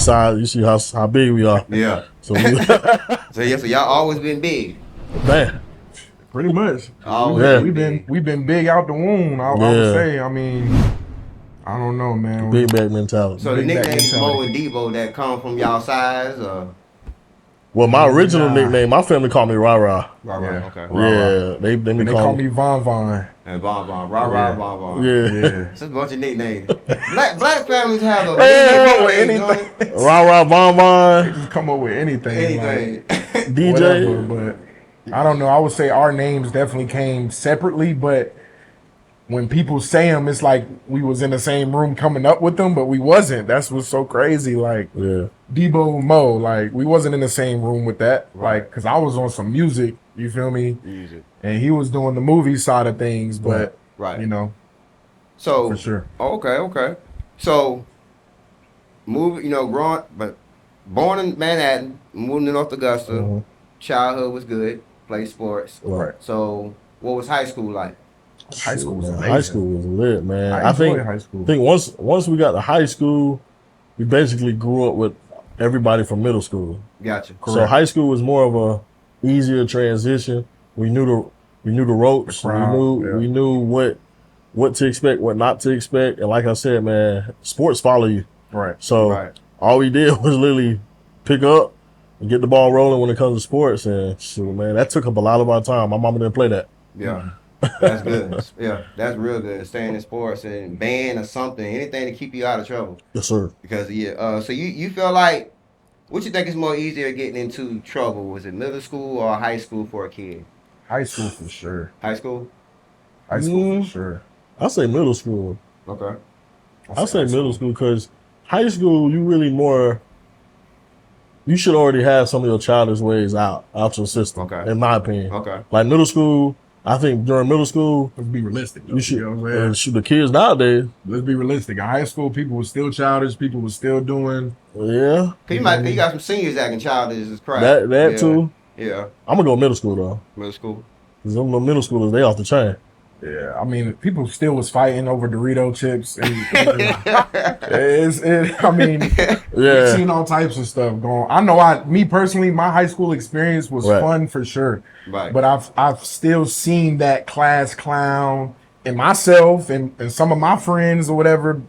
size. You see how big we are. Yeah. So, so y'all always been big. Man. Pretty much. We've been big out the womb. I would say. I mean, I don't know, man. Big back mentality. So the nicknames Mo and Dbo that come from y'all size, or? Well, my original nickname, my family called me Ra-Ra. Ra-Ra, okay. Yeah, they call me Von Von. And Von Von, Ra-Ra, Von Von. Yeah. It's a bunch of nicknames. Black families have a anything. Ra-Ra, Von Von. They just come up with anything. Like, DJ. Whatever, but I don't know. I would say our names definitely came separately, but when people say them, it's like we was in the same room coming up with them, but we wasn't. That's what's so crazy. Like Dbo&Mo, like we wasn't in the same room with that. Right. Like, cause I was on some music, you feel me? Music. And he was doing the movie side of things, but you know. So for sure. Okay. So born in Manhattan, moved to North Augusta, childhood was good, played sports. Right. So what was high school like? High school was amazing. High school was lit, man. I think high school. once we got to high school, we basically grew up with everybody from middle school. Gotcha. Correct. So high school was more of a easier transition. We knew the ropes. We knew what to expect, what not to expect. And like I said, man, sports follow you. Right. So all we did was literally pick up and get the ball rolling when it comes to sports. And shoot, man, that took up a lot of our time. My mama didn't play that. Yeah. That's good. Yeah, that's real good. Staying in sports and band or something, anything to keep you out of trouble. Yes, sir. Because so you feel like, what you think is more easier getting into trouble? Was it middle school or high school for a kid? High school for sure. High school? High school for sure. I say middle school. Okay. I say middle school because high school you should already have some of your childish ways out your system. Okay. In my opinion. Okay. Like middle school. I think during middle school, let's be realistic. You should, you know what I'm saying? The kids nowadays. Let's be realistic. In high school, people were still childish. People were still doing. Yeah. You got some seniors acting childish as crap. That too. Yeah. I'm gonna go middle school though. Middle school. Cause them middle schoolers, they off the chain. Yeah, I mean, people still was fighting over Dorito chips. And, we've seen all types of stuff going. I know, me personally, my high school experience was fun for sure. Right. But I've still seen that class clown in myself and some of my friends or whatever.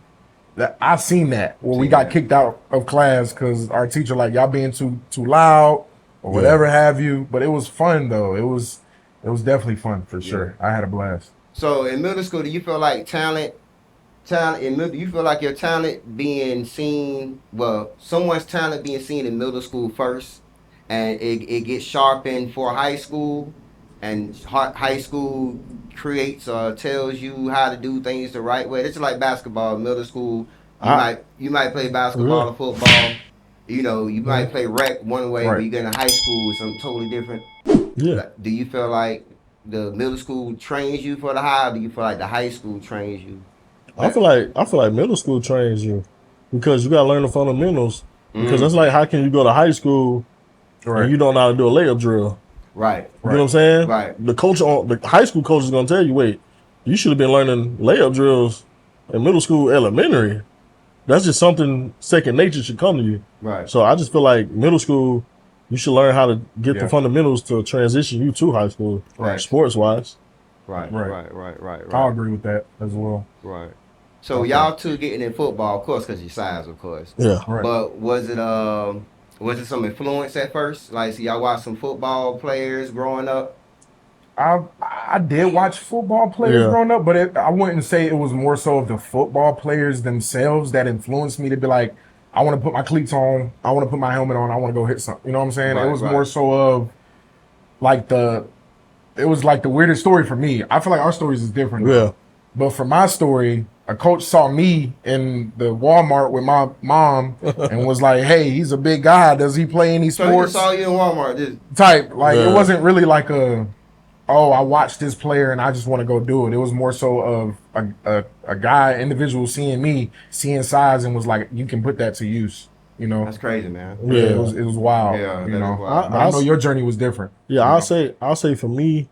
That I've seen that where we got kicked out of class because our teacher like y'all being too loud or whatever have you. But it was fun though. It was definitely fun for sure. I had a blast. So in middle school, do you feel like you feel like your talent being seen, someone's talent being seen in middle school first, and it gets sharpened for high school, and high school creates or tells you how to do things the right way? It's like basketball. Middle school, you might play basketball or football. You might play rec one way, but you get in high school with something totally different. Yeah. Do you feel like the middle school trains you for the high, or do you feel like the high school trains you? I feel like middle school trains you because you gotta learn the fundamentals. Because that's like, how can you go to high school and you don't know how to do a layup drill? Right. You know what I'm saying? Right. The high school coach is gonna tell you, wait, you should have been learning layup drills in middle school, elementary. That's just something second nature should come to you. Right. So I just feel like middle school, you should learn how to get the fundamentals to transition you to high school, sports wise. Right. I'll agree with that as well. Right. So y'all two getting in football, of course, because your size, of course. Yeah. Right. But was it some influence at first? Like, so y'all watched some football players growing up? I did watch football players growing up, but I wouldn't say it was more so of the football players themselves that influenced me to be like, I want to put my cleats on, I want to put my helmet on, I want to go hit something. You know what I'm saying? It was more so of like it was like the weirdest story for me. I feel like our stories is different. Yeah. But for my story, a coach saw me in the Walmart with my mom and was like, hey, he's a big guy. Does he play any sports? So he saw you in Walmart. It wasn't really like I watched this player and I just want to go do it. It was more so of a guy, individual seeing me, seeing size and was like, you can put that to use. You know? That's crazy, man. Yeah, it was wild. Yeah, you know. Wild. I know your journey was different. Yeah, I'll say for me,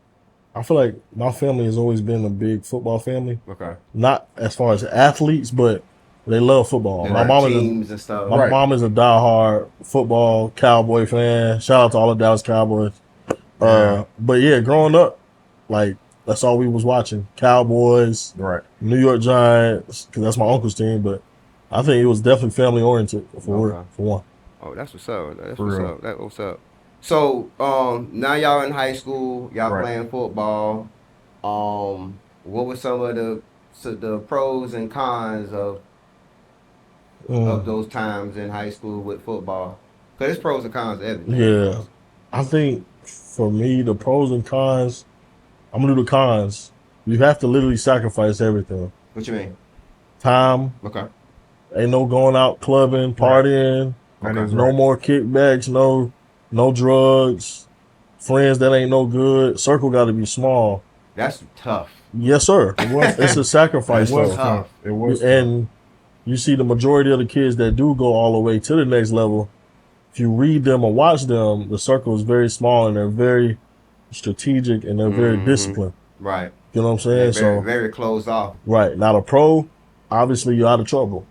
I feel like my family has always been a big football family. Okay. Not as far as athletes, but They love football. There My are mom teams and stuff. my mom is a diehard football Cowboy fan. Shout out to all the Dallas Cowboys. But yeah, growing up, like that's all we was watching. Cowboys, Right. New York Giants, because that's my uncle's team. But I think it was definitely family oriented for one. Oh, that's what's up. That's For what's real. up. That's what's up. So, now y'all in high school, y'all Right. playing football. What were some of the pros and cons of those times in high school with football? Because there's pros and cons to everything. Yeah, I think for me the pros and cons. I'm gonna do the cons. You have to literally sacrifice everything. What you mean? Time. Okay. Ain't no going out clubbing, partying. That is no right. more kickbacks. No drugs. Friends that ain't no good. Circle got to be small. That's tough. Yes, sir. It's a sacrifice. It was though. tough. It was And you see the majority of the kids that do go all the way to the next level. If you read them or watch them, the circle is very small and they're very strategic and they're very disciplined. Right. You know what I'm saying? Very, very closed off. Right. Not a pro, obviously you're out of trouble.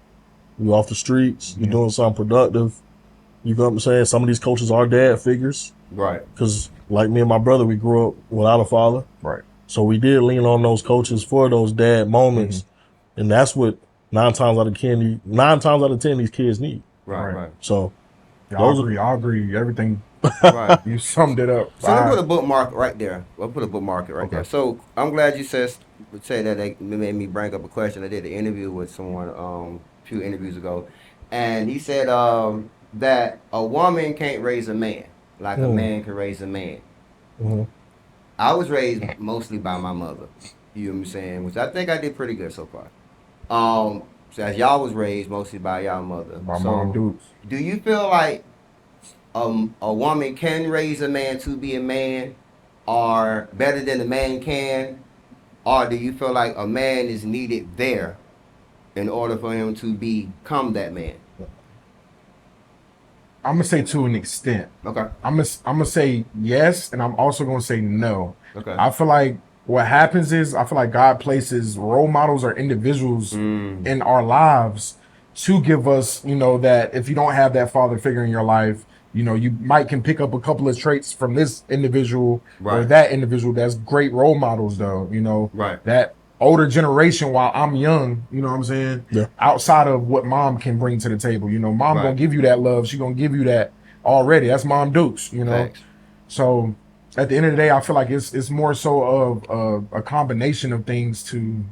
You're off the streets. You're doing something productive. You know what I'm saying? Some of these coaches are dad figures. Right. Because like me and my brother, we grew up without a father. Right. So we did lean on those coaches for those dad moments. And that's what 9 times out of 10 these kids need. Right. So Those I agree. Everything Right. you summed it up. So let's put a bookmark right there. We'll put a bookmark right there. So I'm glad you said that. It made me bring up a question. I did an interview with someone a few interviews ago, and he said that a woman can't raise a man like a man can raise a man. I was raised mostly by my mother. You know what I'm saying? Which I think I did pretty good so far. So as y'all was raised mostly by y'all mother. My mom Dukes. Do you feel like a woman can raise a man to be a man, or better than a man can, or do you feel like a man is needed there in order for him to become that man? I'm gonna say to an extent. Okay. I'm gonna say yes, and I'm also gonna say no. Okay. I feel like what happens is I feel like God places role models or individuals in our lives to give us, that if you don't have that father figure in your life, you might can pick up a couple of traits from this individual or that individual. That's great role models though, that older generation while I'm young, you know what I'm saying? Yeah. Outside of what mom can bring to the table, mom gonna give you that love. She gonna give you that already. That's Mom Dukes, Thanks. So at the end of the day, I feel like it's more so of a combination of things to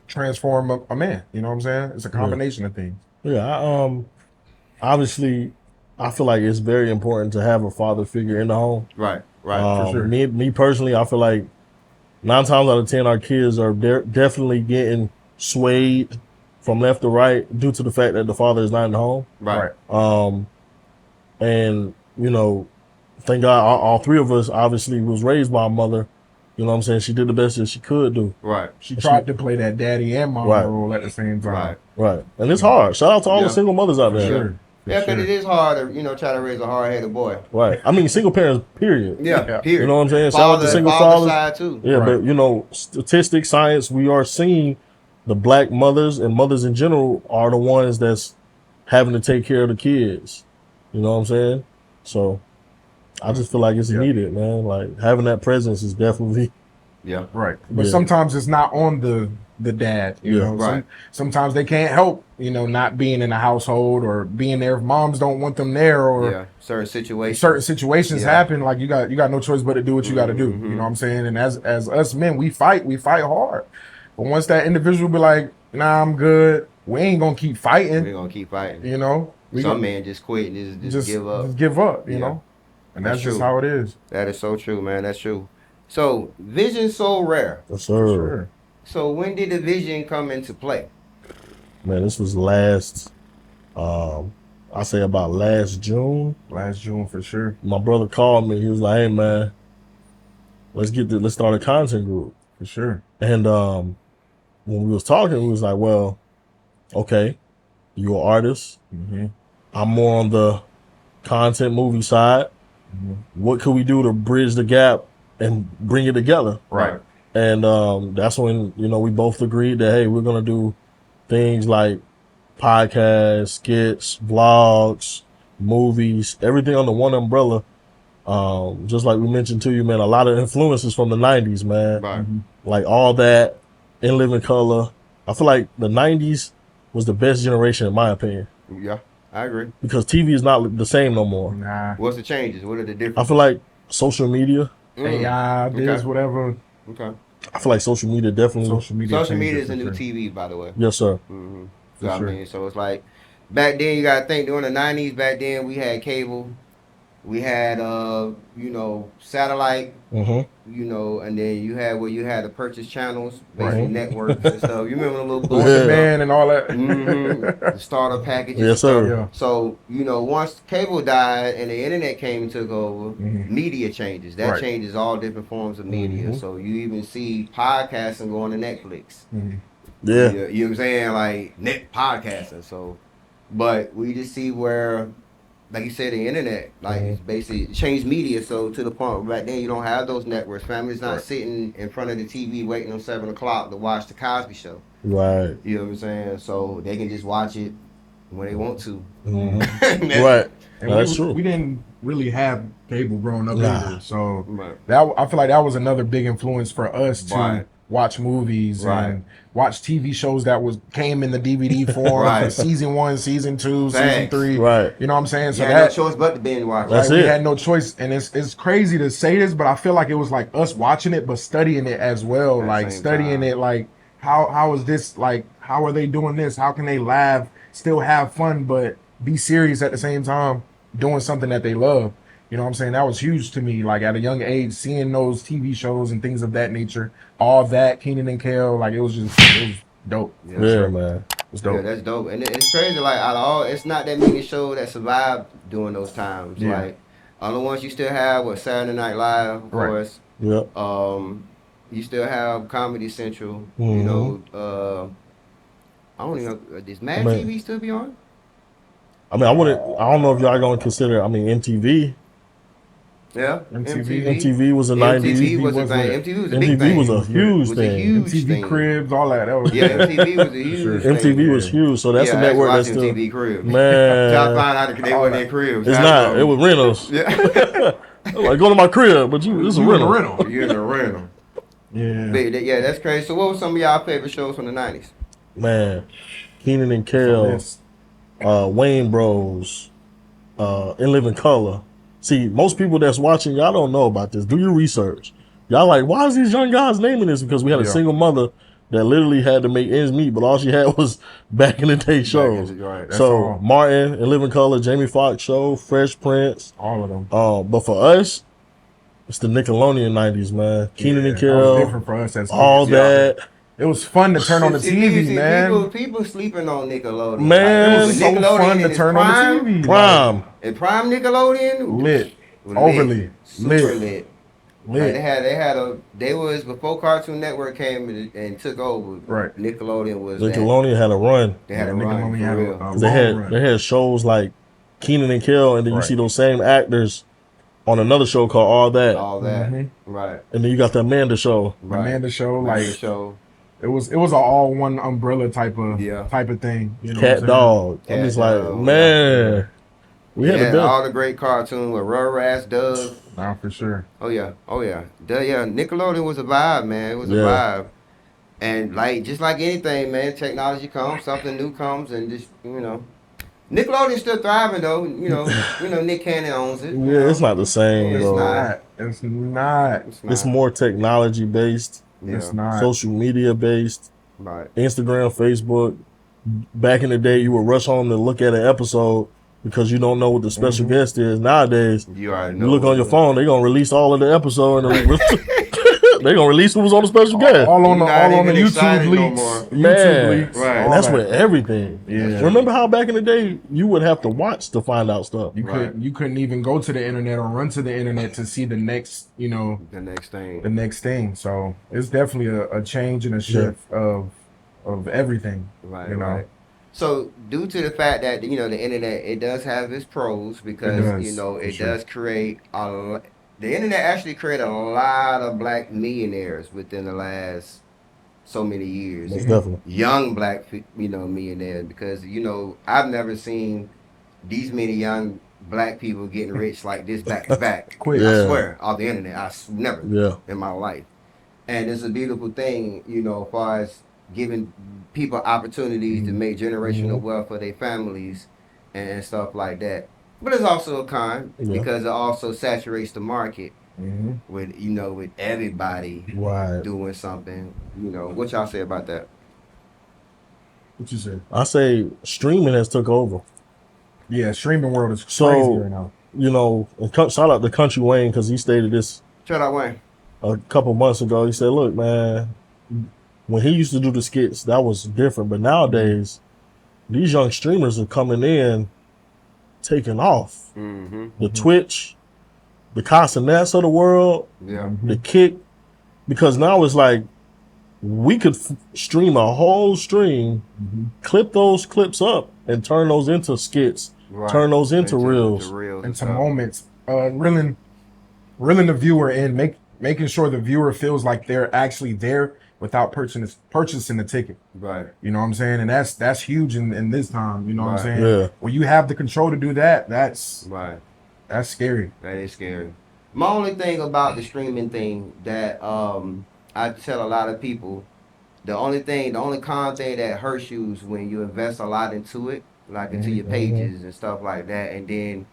transform a man. You know what I'm saying? It's a combination of things. Yeah. Obviously, I feel like it's very important to have a father figure in the home. Right. For sure. Me personally, I feel like 9 times out of 10, our kids are definitely getting swayed from left to right due to the fact that the father is not in the home. Right. And thank God, all 3 of us obviously was raised by a mother. You know what I'm saying? She did the best that she could do. Right. She tried to play that daddy and mom role at the same time. Right. And it's hard. Shout out to all the single mothers out there. Sure. Yeah, because it is hard to, try to raise a hard-headed boy. Right. I mean, single parents, period. Yeah, period. You know what I'm saying? Shout out to single father fathers. side too. Yeah, but statistics, science, we are seeing the black mothers and mothers in general are the ones that's having to take care of the kids. You know what I'm saying? So I just feel like it's needed, man. Like having that presence is definitely Right. But sometimes it's not on the dad, you know. Right. Sometimes they can't help, not being in the household or being there if moms don't want them there, or certain situations happen. Like you got no choice but to do what you got to do. You know what I'm saying? And as us men, we fight hard. But once that individual be like, nah, I'm good, we ain't gonna keep fighting. We're gonna keep fighting. Some men just quit and just give up. Just give up, you know. And that's just how it is. That is so true, man. That's true. So Visionsorare. Yes, sir. Sure. So when did the vision come into play? Man, this was last I say about last June. Last June for sure. My brother called me. He was like, "Hey man, let's start a content group." For sure. And when we was talking, we was like, "Well, okay, you're an artist. I'm more on the content movie side. What could we do to bridge the gap and bring it together?" Right. And that's when we both agreed that, hey, we're gonna do things like podcasts, skits, vlogs, movies, everything under one umbrella. Just like we mentioned to you, man, a lot of influences from the 90s, man. Right. Like all that, In Living Color. I feel like the 90s was the best generation in my opinion. Yeah, I agree. Because TV is not the same no more. Nah. What's the changes? What are the I differences? feel like social media. AI, this, whatever. Okay. I feel like social media definitely. Social media is a new TV, by the way. Yes, sir. Mm-hmm. For So, sure. I mean, so it's like back then you gotta think during the 90s. Back then we had cable, we had satellite, and then you had where you had to purchase channels, basically networks and stuff. You remember the little books Man and all that. the starter packages. Yes, sir. Yeah. So once cable died and the internet came and took over, media changes. That changes all different forms of media. So you even see podcasting going to Netflix. Yeah. You know what I'm saying? Like net podcasting. So, but we just see where, like you said, the internet, like it's basically changed media. So to the point where back then you don't have those networks. Families not sitting in front of the TV waiting on 7 o'clock to watch the Cosby Show. Right. You know what I'm saying? So they can just watch it when they want to. Right. And that's true. We didn't really have cable growing up either. So Right. that I feel like that was another big influence for us to Right. watch movies Right. and watch TV shows that came in the DVD form. Right. Season 1, season 2, season Facts. 3. Right. You know what I'm saying? So You had no choice but to binge watch. That's we it. had no choice, and it's crazy to say this, but I feel like it was like us watching it, but studying it as well. At the Like same studying time. it, like how is this? Like how are they doing this? How can they laugh, still have fun, but be serious at the same time, doing something that they love? You know what I'm saying? That was huge to me. Like at a young age, seeing those TV shows and things of that nature, all that Keenan and Kel, like it was dope. Yeah, man. It was dope. Yeah, that's dope. And it's crazy, like out of all, it's not that many shows that survived during those times. Yeah. Like other ones you still have with Saturday Night Live, of course. Yep. You still have Comedy Central. You know, I don't even know, does Mad TV still be on? I mean, I don't know if y'all gonna consider. I mean, MTV. Yeah, MTV was a 90s. MTV was a thing. MTV was a big MTV thing. was a huge thing. MTV Cribs, all that. That was MTV was a huge thing. MTV was huge, so that's a network that's still. MTV Cribs. Man, Try to find out they weren't in cribs. it's not. It was rentals. Yeah. Like go to my crib, but this is a rental. You're in a rental. Yeah. But, yeah, that's crazy. So what were some of y'all favorite shows from the 90s? Man, Keenan and Kel, Wayne Bros, In Living Color. See, most people that's watching, y'all don't know about this. Do your research. Y'all like, why is these young guys naming this? Because we had a single mother that literally had to make ends meet, but all she had was back in the day shows. Right. So Martin, In Living Color, Jamie Foxx Show, Fresh Prince. All of them. But for us, it's the Nickelodeon 90s, man. Keenan and That Kel. was different for us as all kids. that. It was fun to turn on the TV, man. People sleeping on Nickelodeon. Man, It was so fun to turn on the TV. Prime. And Prime Nickelodeon? Lit. Lit. Overly. Super lit. Lit. Like they was before Cartoon Network came and took over. Right. Nickelodeon was Nickelodeon had a run. They had a Nickelodeon run had for a- real. a- They had shows like Keenan and Kel, and then you Right. see those same actors on another show called All That. All that. Mhm. Right. And then you got the Amanda Show. Right. Amanda Show, like Amanda Show. it was an all one umbrella type of thing. You know Cat Dog. I'm Cat just like, Dog. man. We had Yeah, the best. all the great cartoons with Rugrats, Doug. Nah, for sure. Oh yeah. Nickelodeon was a vibe, man. It was a Yeah. vibe. And just like anything, man, technology comes, something new comes, and just Nickelodeon's still thriving though. Nick Cannon owns it. Yeah, it's not the same, It's though. not. It's not. It's more technology based, Yeah. It's not. social media based, Right. Instagram, Facebook. Back in the day, you would rush home to look at an episode because you don't know what the special guest is. Nowadays, You already know. you look on your phone, they're going to release all of the episode and they're going to release who was on the special guest. All on the Not even YouTube excited no leaks. more. YouTube Man, leaks. Right. and all that's that. with everything. Yeah. Remember how back in the day you would have to watch to find out stuff. You couldn't even go to the internet or run to the internet to see the next, The next thing. the next thing. So it's definitely a change and a shift of everything. Right. You know? Right. So due to the fact that the internet, it does have its pros because It does, it for sure. does create the internet actually created a lot of black millionaires within the last so many years. Most definitely. Young black, millionaires, because I've never seen these many young black people getting rich like this back to back. Quick. I Yeah. swear, off the internet, never Yeah. in my life. And it's a beautiful thing, as far as giving people opportunities to make generational wealth for their families and stuff like that. But it's also a con because it also saturates the market with with everybody doing something. What y'all say about that? What you say? I say streaming has took over. Yeah, streaming world is crazy right now. And shout out to Country Wayne because he stated this Shout out Wayne. a couple months ago. He said, look, man, when he used to do the skits, that was different. But nowadays, these young streamers are coming in, taking off. The Twitch, the Casanets of the world, the Kick. Because now it's like, we could stream a whole stream, clip those clips up, and turn those into skits, turn those into reels. Into moments. Reeling the viewer in, making sure the viewer feels like they're actually there without purchasing the ticket. Right. You know what I'm saying? And that's huge in this time. You know what I'm saying? Yeah. When you have the control to do that, that's scary. That is scary. My only thing about the streaming thing that I tell a lot of people, the only con thing that hurts you is when you invest a lot into it, like into your pages and stuff like that, and then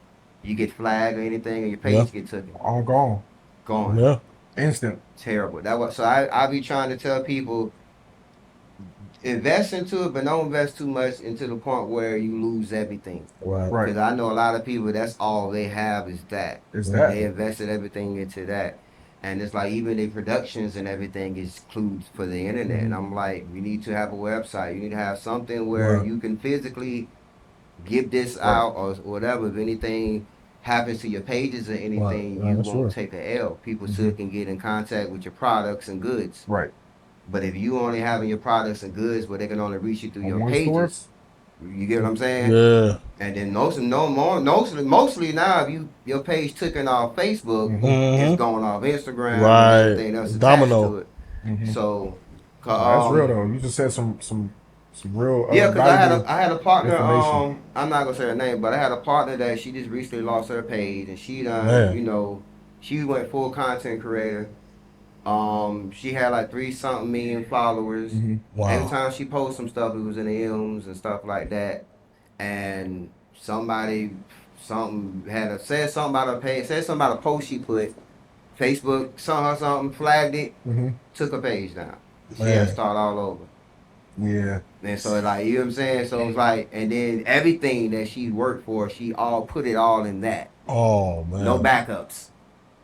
you get flagged or anything, and your page get taken. All gone. Gone. Yeah. Instant. Terrible. So I be trying to tell people, invest into it, but don't invest too much into the point where you lose everything. Right. Because I know a lot of people, that's all they have is that. They invested everything into that. And it's like even the productions and everything is clued for the internet. And I'm like, you need to have a website. You need to have something where you can physically give this out or whatever. If anything happens to your pages or anything, you won't take a L. People still can get in contact with your products and goods. Right. But if you only having your products and goods where they can only reach you through your one pages, store? you get what I'm saying? Yeah. And then mostly now, if your page taken off Facebook, it's going off Instagram and everything else attached to it. So, that's real though. You just said some real. Because I had a partner. I'm not gonna say her name, but I had a partner that she just recently lost her page, and she done, she went full content creator. She had like 3-something million followers. Wow. Every time she posted some stuff, it was in the M's and stuff like that. And something said something about her page, said something about a post she put. Facebook saw her something, flagged it, took her page down. She had to start all over. Yeah. And so like, you know what I'm saying? So it's like, and then everything that she worked for, she put it all in that. Oh man. No backups.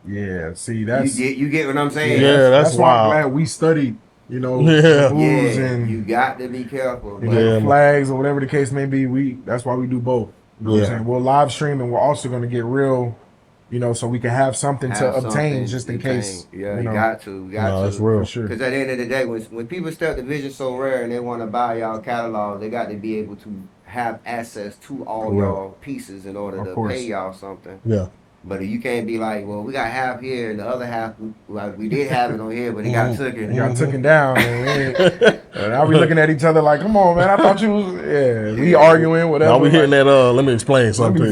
Yeah, see that's you get what I'm saying? Yeah, that's why I'm wild. glad we studied, the rules and you got to be careful. Flags or whatever the case may be. That's why we do both. You know what I'm saying? We'll live stream and we're also going to get real, so we can have something to obtain just in case. Yeah, you got to. That's real. For sure. Because at the end of the day, when people start the Visionsorare and they want to buy y'all catalog, they got to be able to have access to all y'all pieces in order to pay y'all something. Yeah. But if you can't be like, well, we got half here and the other half, we did have it on here, but it got taken. It got taken down. And now we looking at each other like, come on, man, I thought you was, we arguing, whatever. Now we hitting that, let me explain something.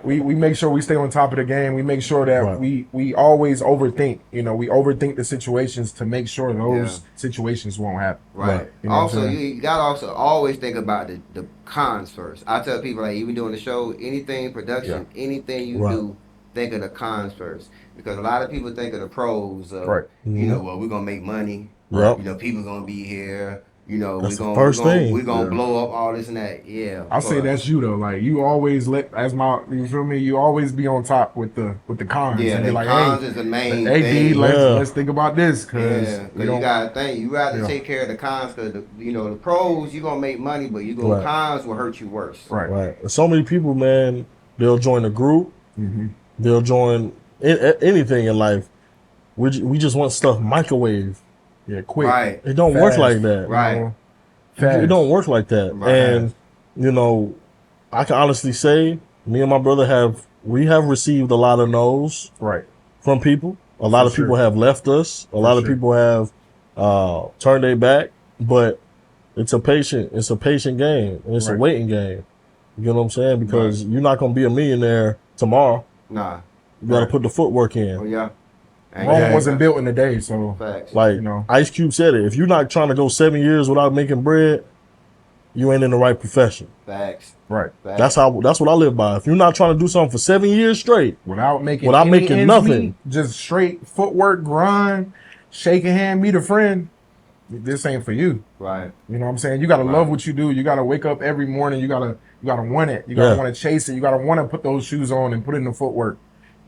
We make sure we stay on top of the game. We make sure that we always overthink. We overthink the situations to make sure those situations won't happen. Right. Also, you got to also always think about the cons first. I tell people, like, even doing the show, anything production, anything you do, think of the cons first. Because a lot of people think of the pros of, well, we're going to make money. People going to be here. That's we're gonna blow up all this and that. Yeah. I'll say that's you though. Like you always you feel me? You always be on top with the cons. Yeah, and the like, cons is the main thing. D, let's think about this because you gotta think. You gotta take care of the cons because the pros you're gonna make money, but cons will hurt you worse. Right. So many people, man, they'll join a group. They'll join anything in life. We just want stuff microwave. Yeah, quick. Right. It don't work like that. Right. It don't work like that. Right. And, I can honestly say, me and my brother have received a lot of no's from people. A lot of people have left us. A lot of people have turn their back, but it's a patient game, and it's a waiting game. You know what I'm saying? Because you're not gonna be a millionaire tomorrow. Nah. You gotta put the footwork in. Oh yeah. Rome wasn't built in a day, so facts. Like, you know, Ice Cube said it. If you're not trying to go 7 years without making bread, you ain't in the right profession. Facts. Right. That's what I live by. If you're not trying to do something for 7 years straight without making nothing, just straight footwork, grind, shake a hand, meet a friend, this ain't for you. Right. You know what I'm saying? You gotta love what you do. You gotta wake up every morning. You gotta want it. You gotta want to chase it. You gotta want to put those shoes on and put in the footwork.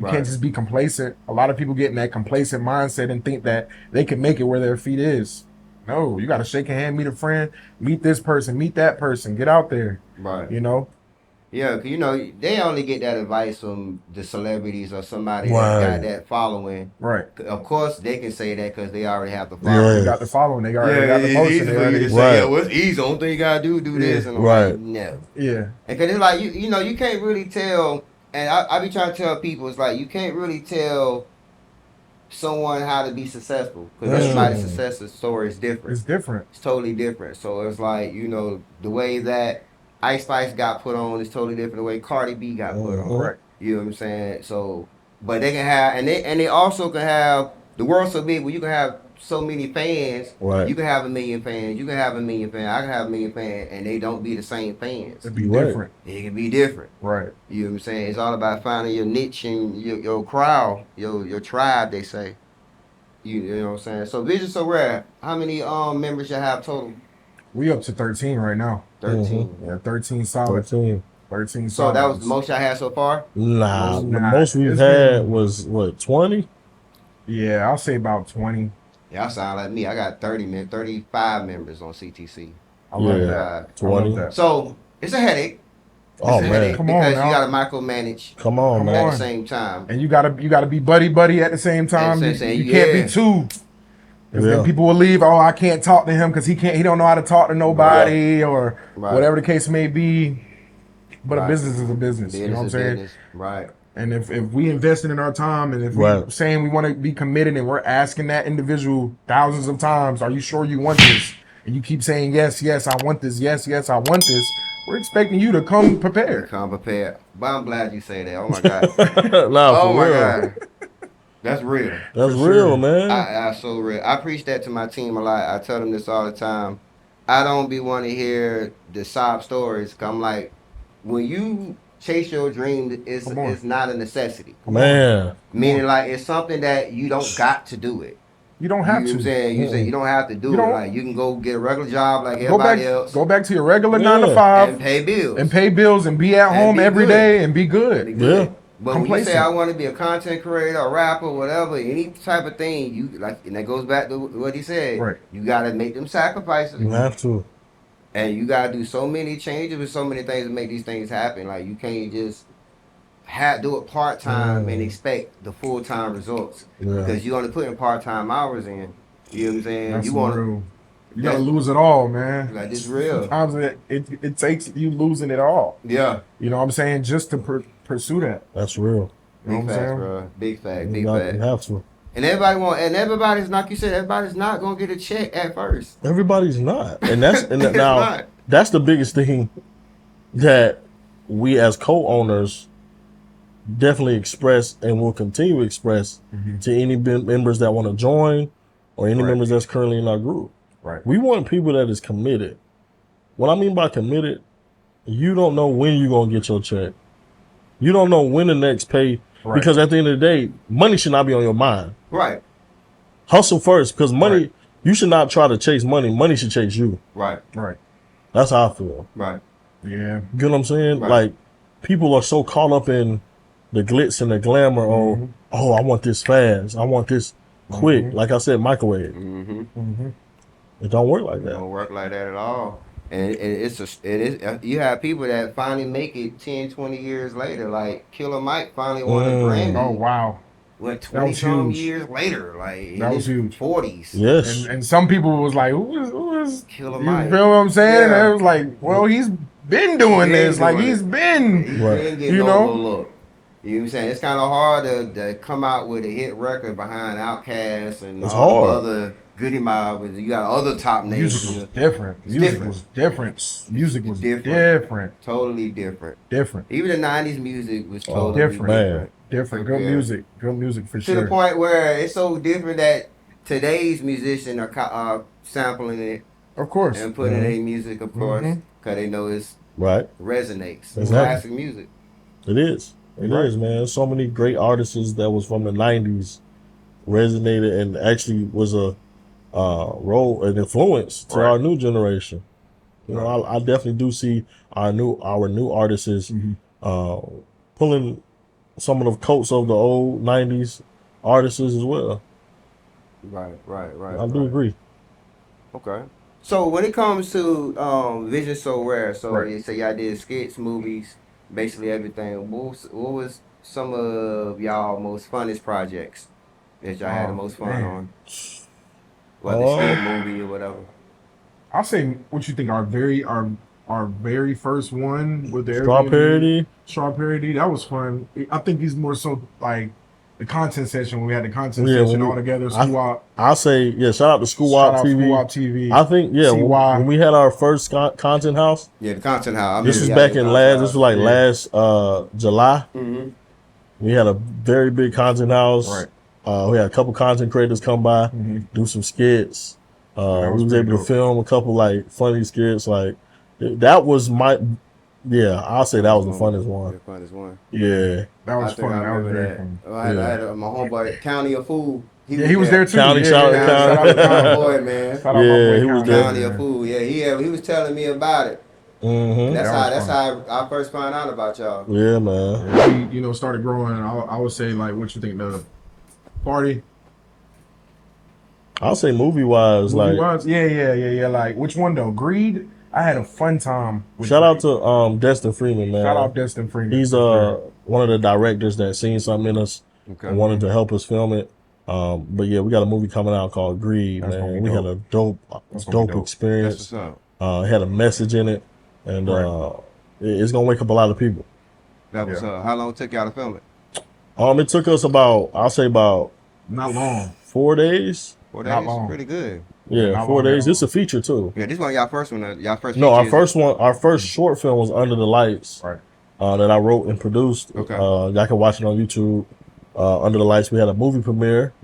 You can't just be complacent. A lot of people get in that complacent mindset and think that they can make it where their feet is. No, you got to shake a hand, meet a friend, meet this person, meet that person, get out there. Right. You know? Yeah, 'cause, you know, they only get that advice from the celebrities or somebody that got that following. Right. Of course, they can say that because they already have the following. They got the following. They already got the motion. It's easy for you to say, yeah, well, it's easy. The only thing you got to do this. And I'm like, no. Yeah. And because it's like, you know, you can't really tell. And I be trying to tell people, it's like, you can't really tell someone how to be successful. Because everybody's success story is different. It's different. It's totally different. So it's like, you know, the way that Ice Spice got put on is totally different the way Cardi B got put on. Right. You know what I'm saying? So, but they can have, and they also can have, the world's so big where you can have so many fans. Right. You can have 1 million fans. You can have 1 million fans. I can have 1 million fans, and they don't be the same fans. It'd be different. It can be different. Right. You know what I'm saying? It's all about finding your niche and your crowd, your tribe, they say. You know what I'm saying? So Visionsorare, how many members you have total? We up to 13 right now. 13. Yeah, 13 solid. 13 So solid. that was the most y'all had so far? Nah, the most we've had was what, 20? Yeah, I'll say about 20. Y'all sound like me. I got 35 members on CTC. I love that. 20. So it's a headache. Oh man, come on, because you gotta micromanage. Come on, man. At the same time, and you gotta be buddy at the same time. You can't be two. Because then people will leave. Oh, I can't talk to him because he don't know how to talk to nobody or whatever the case may be. But a business is a business. You know what I'm saying? Right. And if we investing in our time and if we're saying we want to be committed and we're asking that individual thousands of times, are you sure you want this? And you keep saying, yes, I want this. Yes, I want this. We're expecting you to come prepared. But I'm glad you say that. Oh my God. Oh my God. That's real. That's real, man. I so real. I preach that to my team a lot. I tell them this all the time. I don't be wanting to hear the sob stories. Cause I'm like, when you chase your dream, it's not a necessity. Man. Meaning like it's something that you don't got to do it. You don't have to. You know what I'm saying? You say you don't have to do it. Like you can go get a regular job like everybody else. Go back to your regular 9 to 5 and pay bills. And be at home every day and be good. Yeah. But when you say I want to be a content creator, a rapper, whatever, any type of thing, you like, and that goes back to what he said. Right. You gotta make them sacrifices. You have to. And you gotta do so many changes with so many things to make these things happen. Like you can't just do it part time and expect the full time results because you only putting part time hours in. You know what I'm saying? That's you gotta lose it all, man. Like this real. Sometimes it takes you losing it all. Yeah. You know what I'm saying? Just to pursue that. That's real. You know big fact, bro. Big fact. You have to. And everybody's like you said, everybody's not gonna get a check at first. Everybody's not. And that's now that's the biggest thing that we as co-owners definitely express and will continue to express to any members that want to join or any members that's currently in our group. Right. We want people that is committed. What I mean by committed, you don't know when you're going to get your check. You don't know when the next pay, because at the end of the day, money should not be on your mind. Right. Hustle first, because money, you should not try to chase money. Money should chase you. Right. That's how I feel. Right. Yeah. You know what I'm saying? Right. Like, people are so caught up in the glitz and the glamour. Oh, I want this fast. I want this quick. Like I said, microwave. It don't work like that. It don't work like that at all. And you have people that finally make it 10, 20 years later. Like Killer Mike finally won a Grammy. Oh, wow. What, 20-some years later, like that was huge. 40s. Yes. And some people was like, who is Killer Mike? You feel what I'm saying? Yeah. And it was like, well, he's been doing this. Like he's been getting you know. Look. You know what I'm saying? It's kind of hard to come out with a hit record behind Outkast and all other Goody Mob, you got other top names. Music was different. Music was different. Music was different. Totally different. Different. Even the 90s music was totally different. Different. Good music. Good music for sure. To the point where it's so different that today's musicians are sampling it. Of course. And putting it in music, of course, because they know it's resonates. It's classic music. It is. It is, man. So many great artists that was from the 90s resonated and actually was a role and influence to our new generation. You know, I definitely do see our new artists pulling some of the coats of the old 90s artists as well. Right. I do agree. Okay. So when it comes to Visionsorare, you say y'all did skits, movies, basically everything. What was some of y'all most funnest projects that y'all had the most fun on? Whether it's a movie or whatever. I'll say what you think our very first one with the Straw Parody. That was fun. I think he's more so like the content session when we had the content session all together. I'll say shout out to School Wop TV. I think when we had our first content house. Yeah, the content house. This was back in last July. Mm-hmm. We had a very big content house. Right. We had a couple content creators come by, do some skits. We was able to film a couple like funny skits. Like that was I'll say that was the funnest one. The funnest one. Yeah, that was fun. That was very fun. I had my homeboy County of Food. He was there too. County, shout out to my boy, man. He was there. County of Food. Yeah, he was telling me about it. Mm-hmm. That's how I first found out about y'all. Yeah, man. We started growing. I would say like, what you think the party? I'll say movie wise, yeah. Like which one though? Greed. I had a fun time. Shout out to Destin Freeman, man. Shout out Destin Freeman. He's one of the directors that seen something in us and wanted to help us film it. But yeah, we got a movie coming out called Greed, man. We had a dope experience. That's what's up. It had a message in it, and it's gonna wake up a lot of people. That was how long it took y'all to film it? It took us about not long. 4 days. 4 days. Not long. Pretty good. Yeah, 4 days. It's a feature too. Yeah, this one y'all first one. Our first short film was Under the Lights. Right. That I wrote and produced. Okay. Y'all can watch it on YouTube. Under the Lights. We had a movie premiere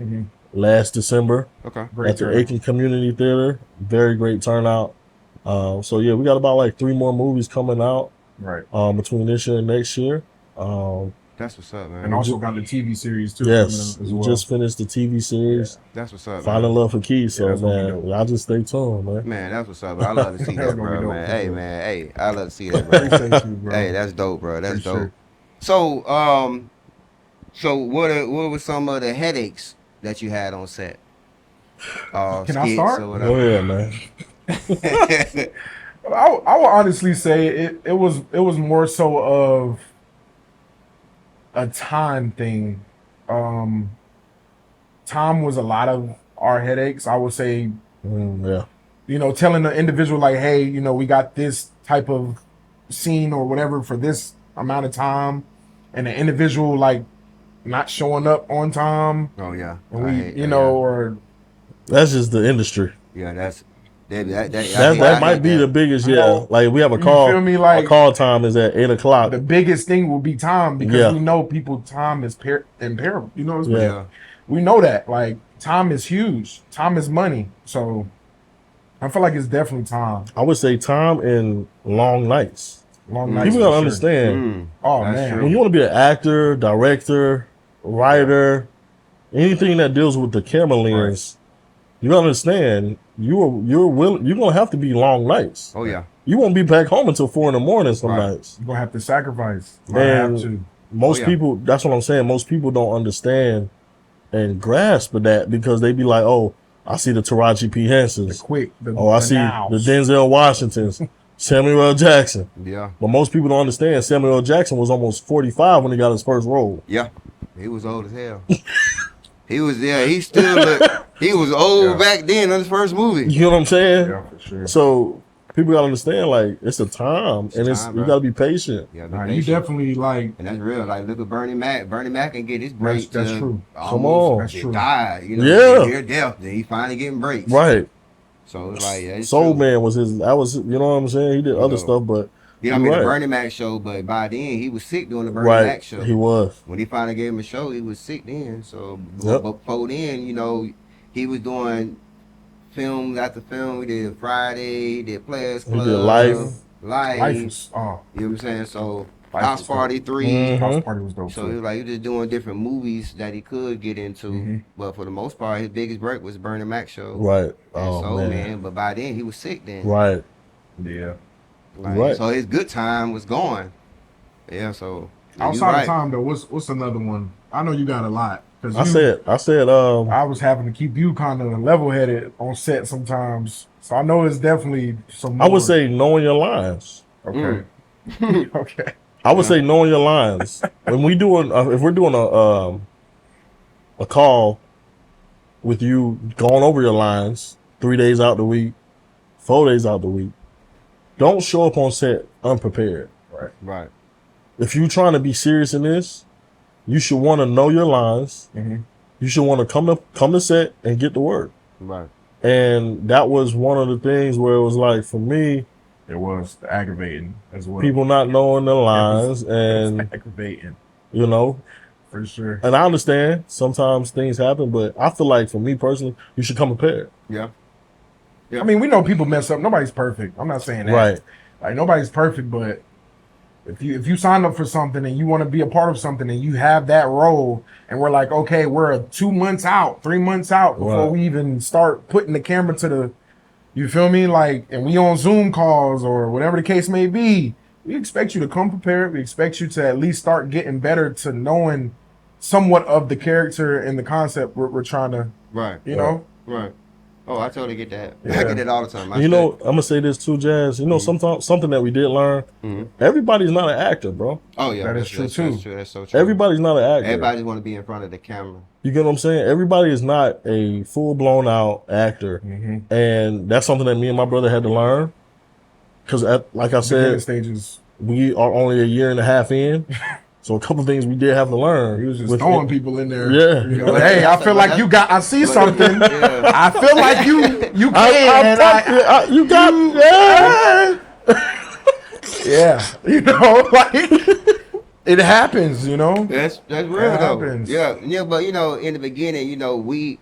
last December. Okay. At the Aiken Community Theater. Very great turnout. So yeah, we got about like 3 more movies coming out. Right. Between this year and next year. That's what's up, man. And also got the TV series too. Yes, we just finished the TV series. Yeah, that's what's up. Finding Love for Keys. So man, y'all just stay tuned, man. Man, that's what's up. I love to see that, bro, man. Hey, I love to see that, bro. Hey, that's dope, bro. That's dope. So, what were some of the headaches that you had on set? Can I start? Go ahead, man. I would honestly say it was more so of a time thing. Time was a lot of our headaches. I would say, telling the individual like, hey, we got this type of scene or whatever for this amount of time, and the individual like not showing up on time. Oh yeah, and or that's just the industry. Yeah, that might be the biggest. Like we have a call. You feel me? Like our call time is at 8 o'clock. The biggest thing will be time because we know people time is imperative. We know that like time is huge. Time is money. So I feel like it's definitely time. I would say time and long nights. Long nights. People gotta understand. Oh man, when you want to be an actor, director, writer, anything that deals with the camera lens. You understand? You're gonna have to be long nights. Oh yeah. You won't be back home until 4 a.m. some nights. You're gonna have to sacrifice. Most people. That's what I'm saying. Most people don't understand and grasp that because they be like, "Oh, I see the Taraji P. Hensons. I see the Denzel Washingtons, Samuel L. Jackson." Yeah. But most people don't understand. Samuel L. Jackson was almost 45 when he got his first role. Yeah. He was old as hell. He was he was old back then on his first movie. You know what I'm saying? Yeah, for sure. So people gotta understand, like, it's a time, It's and time, you bro. gotta be patient. Yeah, Nah, you definitely like. and that's real. Like, look at Bernie Mac. Bernie Mac can get his break. That's true. Come Almost on. That's true. die. You know, Yeah. near death. Then he finally getting breaks. Right. So it's like, yeah, it's Soul true. Man was you know what I'm saying? He did other stuff, but You know, I mean, the Bernie Mac show, but by then he was sick doing the Bernie Mac show. He was. When he finally gave him a show, he was sick then. So Yep. before then, you know, he was doing film after film. We did Friday, he did Players Club, He did Life. Life is you know what I'm saying? So Life House was Party dope. 3. Mhm. House Party was dope. So he was like, he was just doing different movies that he could get into. Mhm. But for the most part, his biggest break was Bernie Mac show. Right. And Oh Soul man. Man. But by then he was sick then. Right. Yeah. Like, Right. So his good time was gone. Yeah, so Outside of time though, what's another one? I know you got a lot. I said I was having to keep you kind of level headed on set sometimes. So I know it's definitely some I would more. say knowing your lines. Okay. Okay. I would say knowing your lines. When we doing if we're doing a call with you going over your lines 3 days out the week, 4 days out the week, don't show up on set unprepared. Right. If you're trying to be serious in this, you should want to know your lines. Mhm. You should want to come to set and get to work. Right. And that was one of the things where it was like, for me, It was aggravating as well. people not knowing the lines, It was and aggravating you know, for sure. and I understand sometimes things happen, but I feel like for me personally, you should come prepared. Yeah. I mean, we know people mess up. Nobody's perfect. I'm not saying that. Right. Like nobody's perfect, but if you sign up for something and you want to be a part of something and you have that role, and we're like, okay, we're 2 months out, 3 months out before Right. we even start putting the camera to the, you feel me? Like, and we on Zoom calls or whatever the case may be, we expect you to come prepared. We expect you to at least start getting better to knowing somewhat of the character and the concept we're trying to, Right. you know? Right. Oh, I totally get that. Yeah. I get it all the time. You know, I'm gonna say this too, Jazz. You know, sometimes something that we did learn. Everybody's not an actor, bro. Oh yeah, That is that's true, that's too. true. That's so true. Everybody's not an actor. Everybody want to be in front of the camera. You get what I'm saying? Everybody is not a full blown out actor, and that's something that me and my brother had to learn. Because, like I Beginning said, stages. we are only a year and a half in, so a couple things we did have to learn. He was just with throwing it. people in there. Yeah. You know, hey, I feel like you got. I see something. Yeah. I feel like you can. You got Yeah, you know, like it happens. You know, That's real That though. happens. Yeah, but you know, in the beginning, you know, when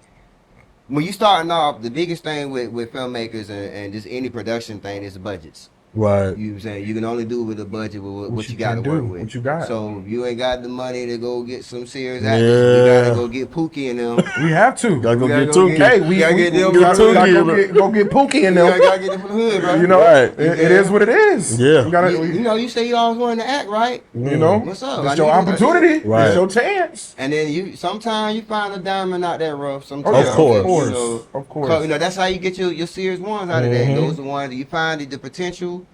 you starting off, the biggest thing with filmmakers and just any production thing is the budgets. right. You know what I'm saying? You can only do with a budget with what you you got to can work do, with. what you got. So if you ain't got the money to go get some serious actors, you gotta Yeah. go get Pookie and them. we have to. Gotta go We gotta get go Tukey. get- Hey, we gotta we, get them we gotta Tukey. go get Pookie in You them. gotta get them from the hood, bro. You know, Right. it is what it is. Yeah. we gotta, You know, you say you always wanted to act, right? you know, What's up? I it's your need to- opportunity. Right. It's your chance. And then sometimes you find a diamond out there rough. Oh, Sometimes, yeah, Of course. You know, Of course. So, you know, that's how you get your serious ones out of that. Mhm. Those are the ones that you find the potential.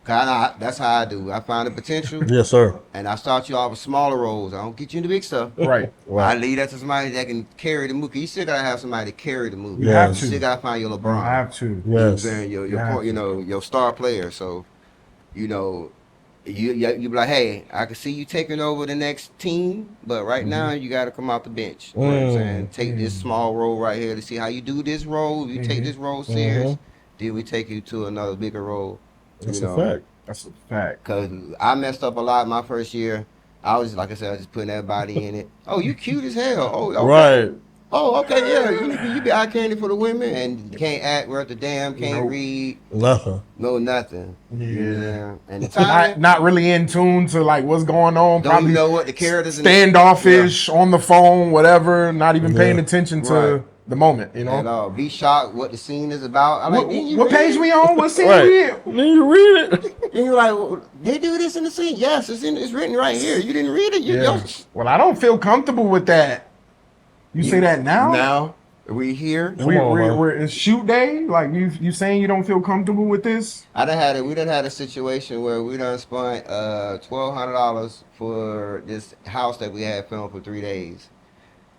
That's how I do. I find the potential, Yes, sir. and I start you off with smaller roles. I don't get you into big stuff. Right. I Right. leave that to somebody that can carry the movie. You still gotta have somebody to carry the movie. You have Yes. to. You still gotta find your You LeBron. have to. You know what I'm Yes. saying? Your You have point, you to. know, your star player. So, you know, you be like, hey, I can see you taking over the next team, but right now you got to come out the bench. You know what I'm saying? Take this small role right here to see how you do this role. If you take this role serious, then we take you to another bigger role. That's you a know? fact. That's a fact. Cause I messed up a lot my first year. I was like I said, I was just putting everybody in it. Oh, you cute as hell. Oh, okay. Right. Oh, okay, yeah. You be eye candy for the women and can't act worth a damn, can't Nope. read, Nothing. no nothing. Yeah. And the time, Not really in tune to like what's going on. don't Probably you know what the characters standoffish on the phone, whatever. Not even paying attention to Right. the moment. You know. and be shocked what the scene is about. I'm like, didn't you What read page it? we on? What scene Right. we in? Then you read it. And you're like, well, they do this in the scene. Yes, it's written right here. You didn't read it. Yeah. Well, I don't feel comfortable with that. You say that now? Now we here. Come on, man. We're it's shoot day. Like you saying you don't feel comfortable with this? We done had a situation where we done spent $1,200 for this house that we had filmed for 3 days,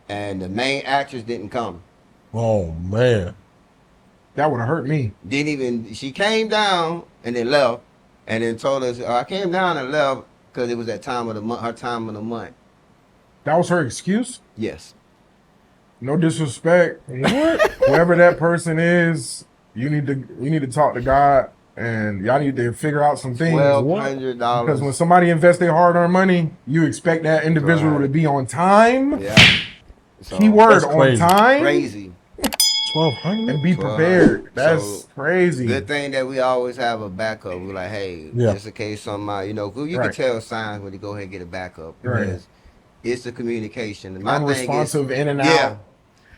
and the main actress didn't come. Oh man. That would have hurt me. She came down and then left, and then told us, I came down and left because it was that time of the month, her time of the month. That was her excuse? Yes. No disrespect. What? Whoever that person is, you need to talk to God, and y'all need to figure out some things. $1,200. Because when somebody invests their hard-earned money, you expect that individual to be on time. Yeah. So, Keyword on time. Crazy. 1,200 and be prepared. That's crazy. Good thing that we always have a backup. We're like, hey, just in case somebody, you can tell signs when you go ahead and get a backup because it's the communication. My Unresponsive in and out. Yeah.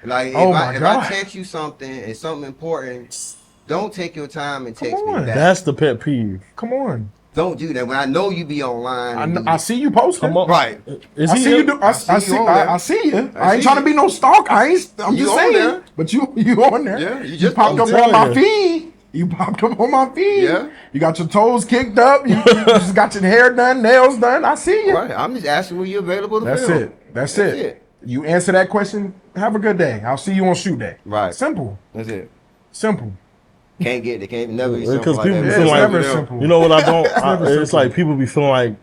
Like if I text you something and something important, don't take your time and text me back. That's the pet peeve. Come on. Don't do that. When I know you be online. I see you posting. Right. I see you. I see you. I ain't trying to be no stalk. I'm just saying. There. But you on there. Yeah. You just popped up on my feed. You popped up on my feed. Yeah. You got your toes kicked up. You just got your hair done, nails done. I see you. Right. I'm just asking when you're available to film. That's it. You answer that question. Have a good day. I'll see you on shoot day. Right. Simple. That's it. Simple. Can't never be simple. Because like people that. be feeling like, never simple. you know what I don't? It's like people be feeling like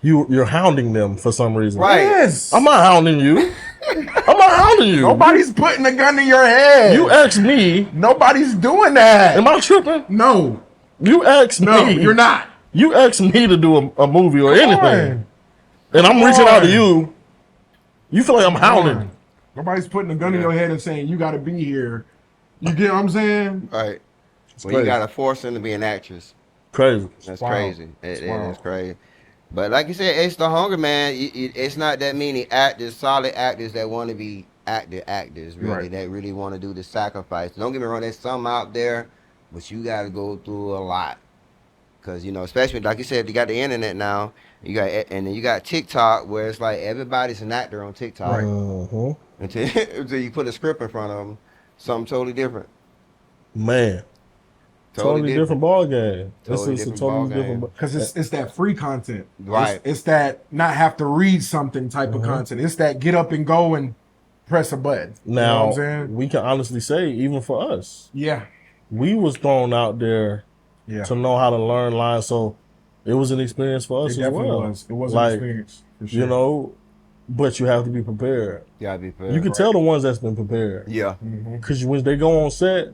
you're hounding them for some reason. Right. Yes. I'm not hounding you. I'm not hounding you. Nobody's putting a gun to your head. You asked me. Nobody's doing that. Am I tripping? No. You asked me. No, you're not. You asked me to do a movie or Come anything. on. And I'm reaching out to you. You feel like I'm hounding. Nobody's putting a gun in your head and saying you got to be here. You get what I'm saying? Right. Well, you got to force them to be an actress. Crazy. That's crazy. It is crazy. But like you said, it's the hunger, man. It's not that many solid actors that want to be actors, really, that really want to do the sacrifice. Don't get me wrong, there's some out there, but you got to go through a lot. Because, especially, like you said, you got the internet now, and then you got TikTok, where it's like everybody's an actor on TikTok. Right. Until you put a script in front of them, something totally different. Man. Totally different ball game. Totally different. Because it's that free content. Right. It's that not have to read something type of content. It's that get up and go and press a button. Now, you know what I'm saying? we can honestly say, even for us, yeah, we was thrown out there to know how to learn lines. So it was an experience for us as well. It was an experience. For sure. But you have to be prepared. You gotta be prepared. You can tell the ones that's been prepared. Yeah. Because when they go on set,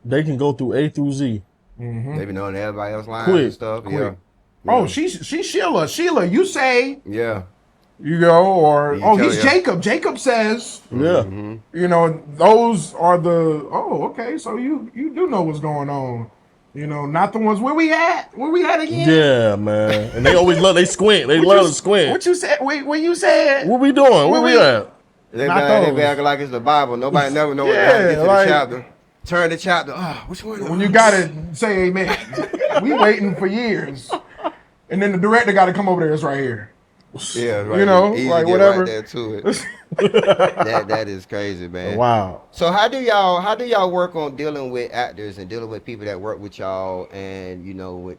they can go through A through Z. They be knowing everybody else lines Quick. and stuff. Yeah. Oh, she's Sheila. Sheila, you say. Yeah. You go, or he's you. Jacob. Jacob says. Yeah. Those are the. Oh, okay. So you do know what's going on. Not the ones where we at again. Yeah, man. And they always they squint. They love to squint. What you said? Wait, what you said? What we doing? Where we at? They be acting like it's the Bible. Nobody never know how to get to the chapter. Turn the chapter. Which one? When you gotta say amen. We waiting for years, and then the director got to come over there. It's right here. Yeah, right. Like whatever. Right there to it. that is crazy, man. Wow. So how do y'all work on dealing with actors and dealing with people that work with y'all, and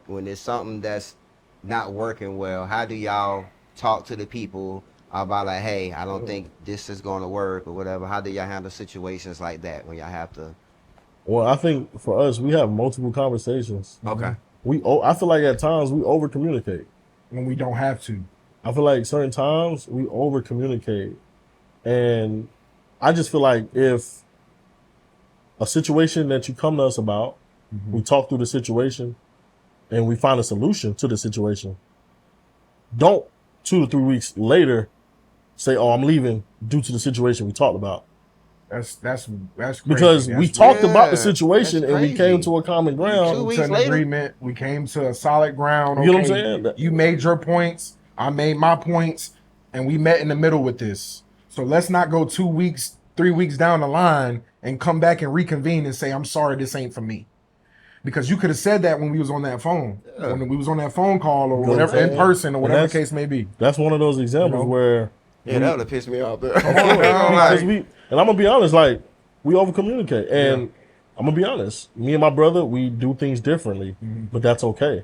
when it's something that's not working well, how do y'all talk to the people about like, hey, I don't think this is going to work or whatever? How do y'all handle situations like that when y'all have to? Well, I think for us, we have multiple conversations. Okay. I feel like at times we over communicate when we don't have to. I feel like certain times we over communicate, and I just feel like if a situation that you come to us about, we talk through the situation, and we find a solution to the situation. Don't 2 to 3 weeks later say, "Oh, I'm leaving due to the situation we talked about." That's crazy. Because we talked about the situation and we came to a common ground. 2 weeks to an later, agreement. We came to a solid ground. You know what I'm saying? You made your points. I made my points, and we met in the middle with this. So let's not go 2 weeks, 3 weeks down the line and come back and reconvene and say, "I'm sorry, this ain't for me." Because you could have said that when we was on that phone, when we was on that phone call or whatever, in person or whatever the case may be. That's one of those examples where that would have pissed me off. And I'm gonna be honest, like we over communicate, and I'm gonna be honest. Me and my brother, we do things differently, but that's okay.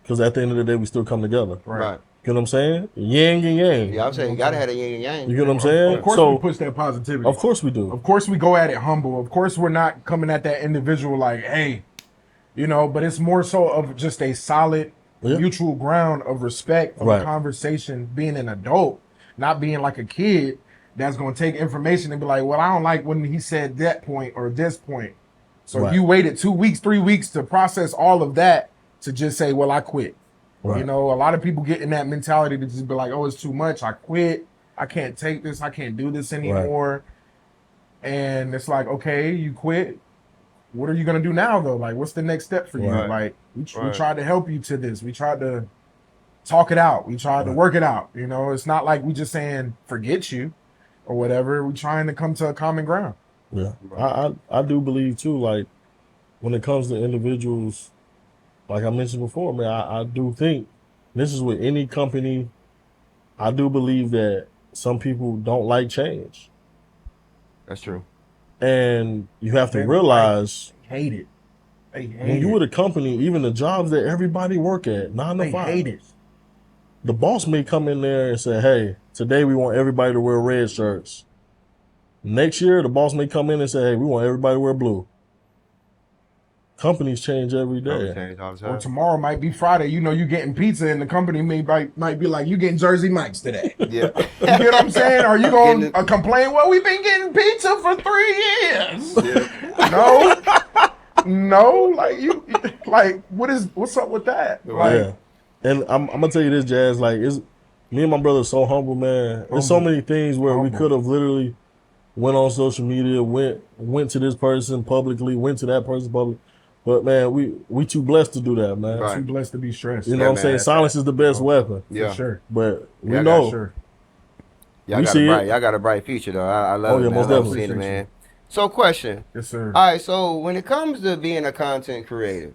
Because at the end of the day, we still come together. Right. You know what I'm saying? Yin and yang. Yeah, I'm saying you gotta have a yin and yang. You get what I'm saying? Of course we push that positivity. Of course we do. Of course we go at it humble. Of course we're not coming at that individual like, "Hey, you know, but it's more so of just a solid mutual ground of respect, of a conversation, being an adult, not being like a kid that's going to take information and be like, well, I don't like when he said that point or this point. So you waited 2 weeks, 3 weeks to process all of that to just say, well, I quit. You know, a lot of people get in that mentality to just be like, oh, it's too much. I quit. I can't take this. I can't do this anymore. And it's like, okay, you quit. What are you going to do now, though? Like, what's the next step for you? Like, we tried to help you to this. We tried to talk it out. We tried to work it out. You know, it's not like we just saying, forget you or whatever. We're trying to come to a common ground. Yeah. I do believe, too, like, when it comes to individuals, like I mentioned before, man, I do think, this is with any company, I do believe that some people don't like change. That's true. And you have to realize, hate it. When you with a company, even the jobs that everybody work at, 9 to 5, hate it. The boss may come in there and say, hey, today we want everybody to wear red shirts. Next year, the boss may come in and say, hey, we want everybody to wear blue. Companies change every day. Change all the time. Or tomorrow might be Friday. You know, you getting pizza and the company might be like, you getting Jersey Mike's today. Yeah. You get what I'm saying? Are you going to complain? Well, we've been getting pizza for 3 years. Yeah. No, like what's up with that? Like, And I'm gonna tell you this, Jazz, like, me and my brother are so humble, man. There's so many things where we could have literally went on social media, went to this person publicly, went to that person publicly. But man, we too blessed to do that, man. Too blessed to be stressed. You know what I'm saying? Silence is the best weapon. Yeah, for sure. But we know. Y'all got a bright future though. I love it, man. Most definitely. Seeing it, man. So question. Yes, sir. All right, so when it comes to being a content creator,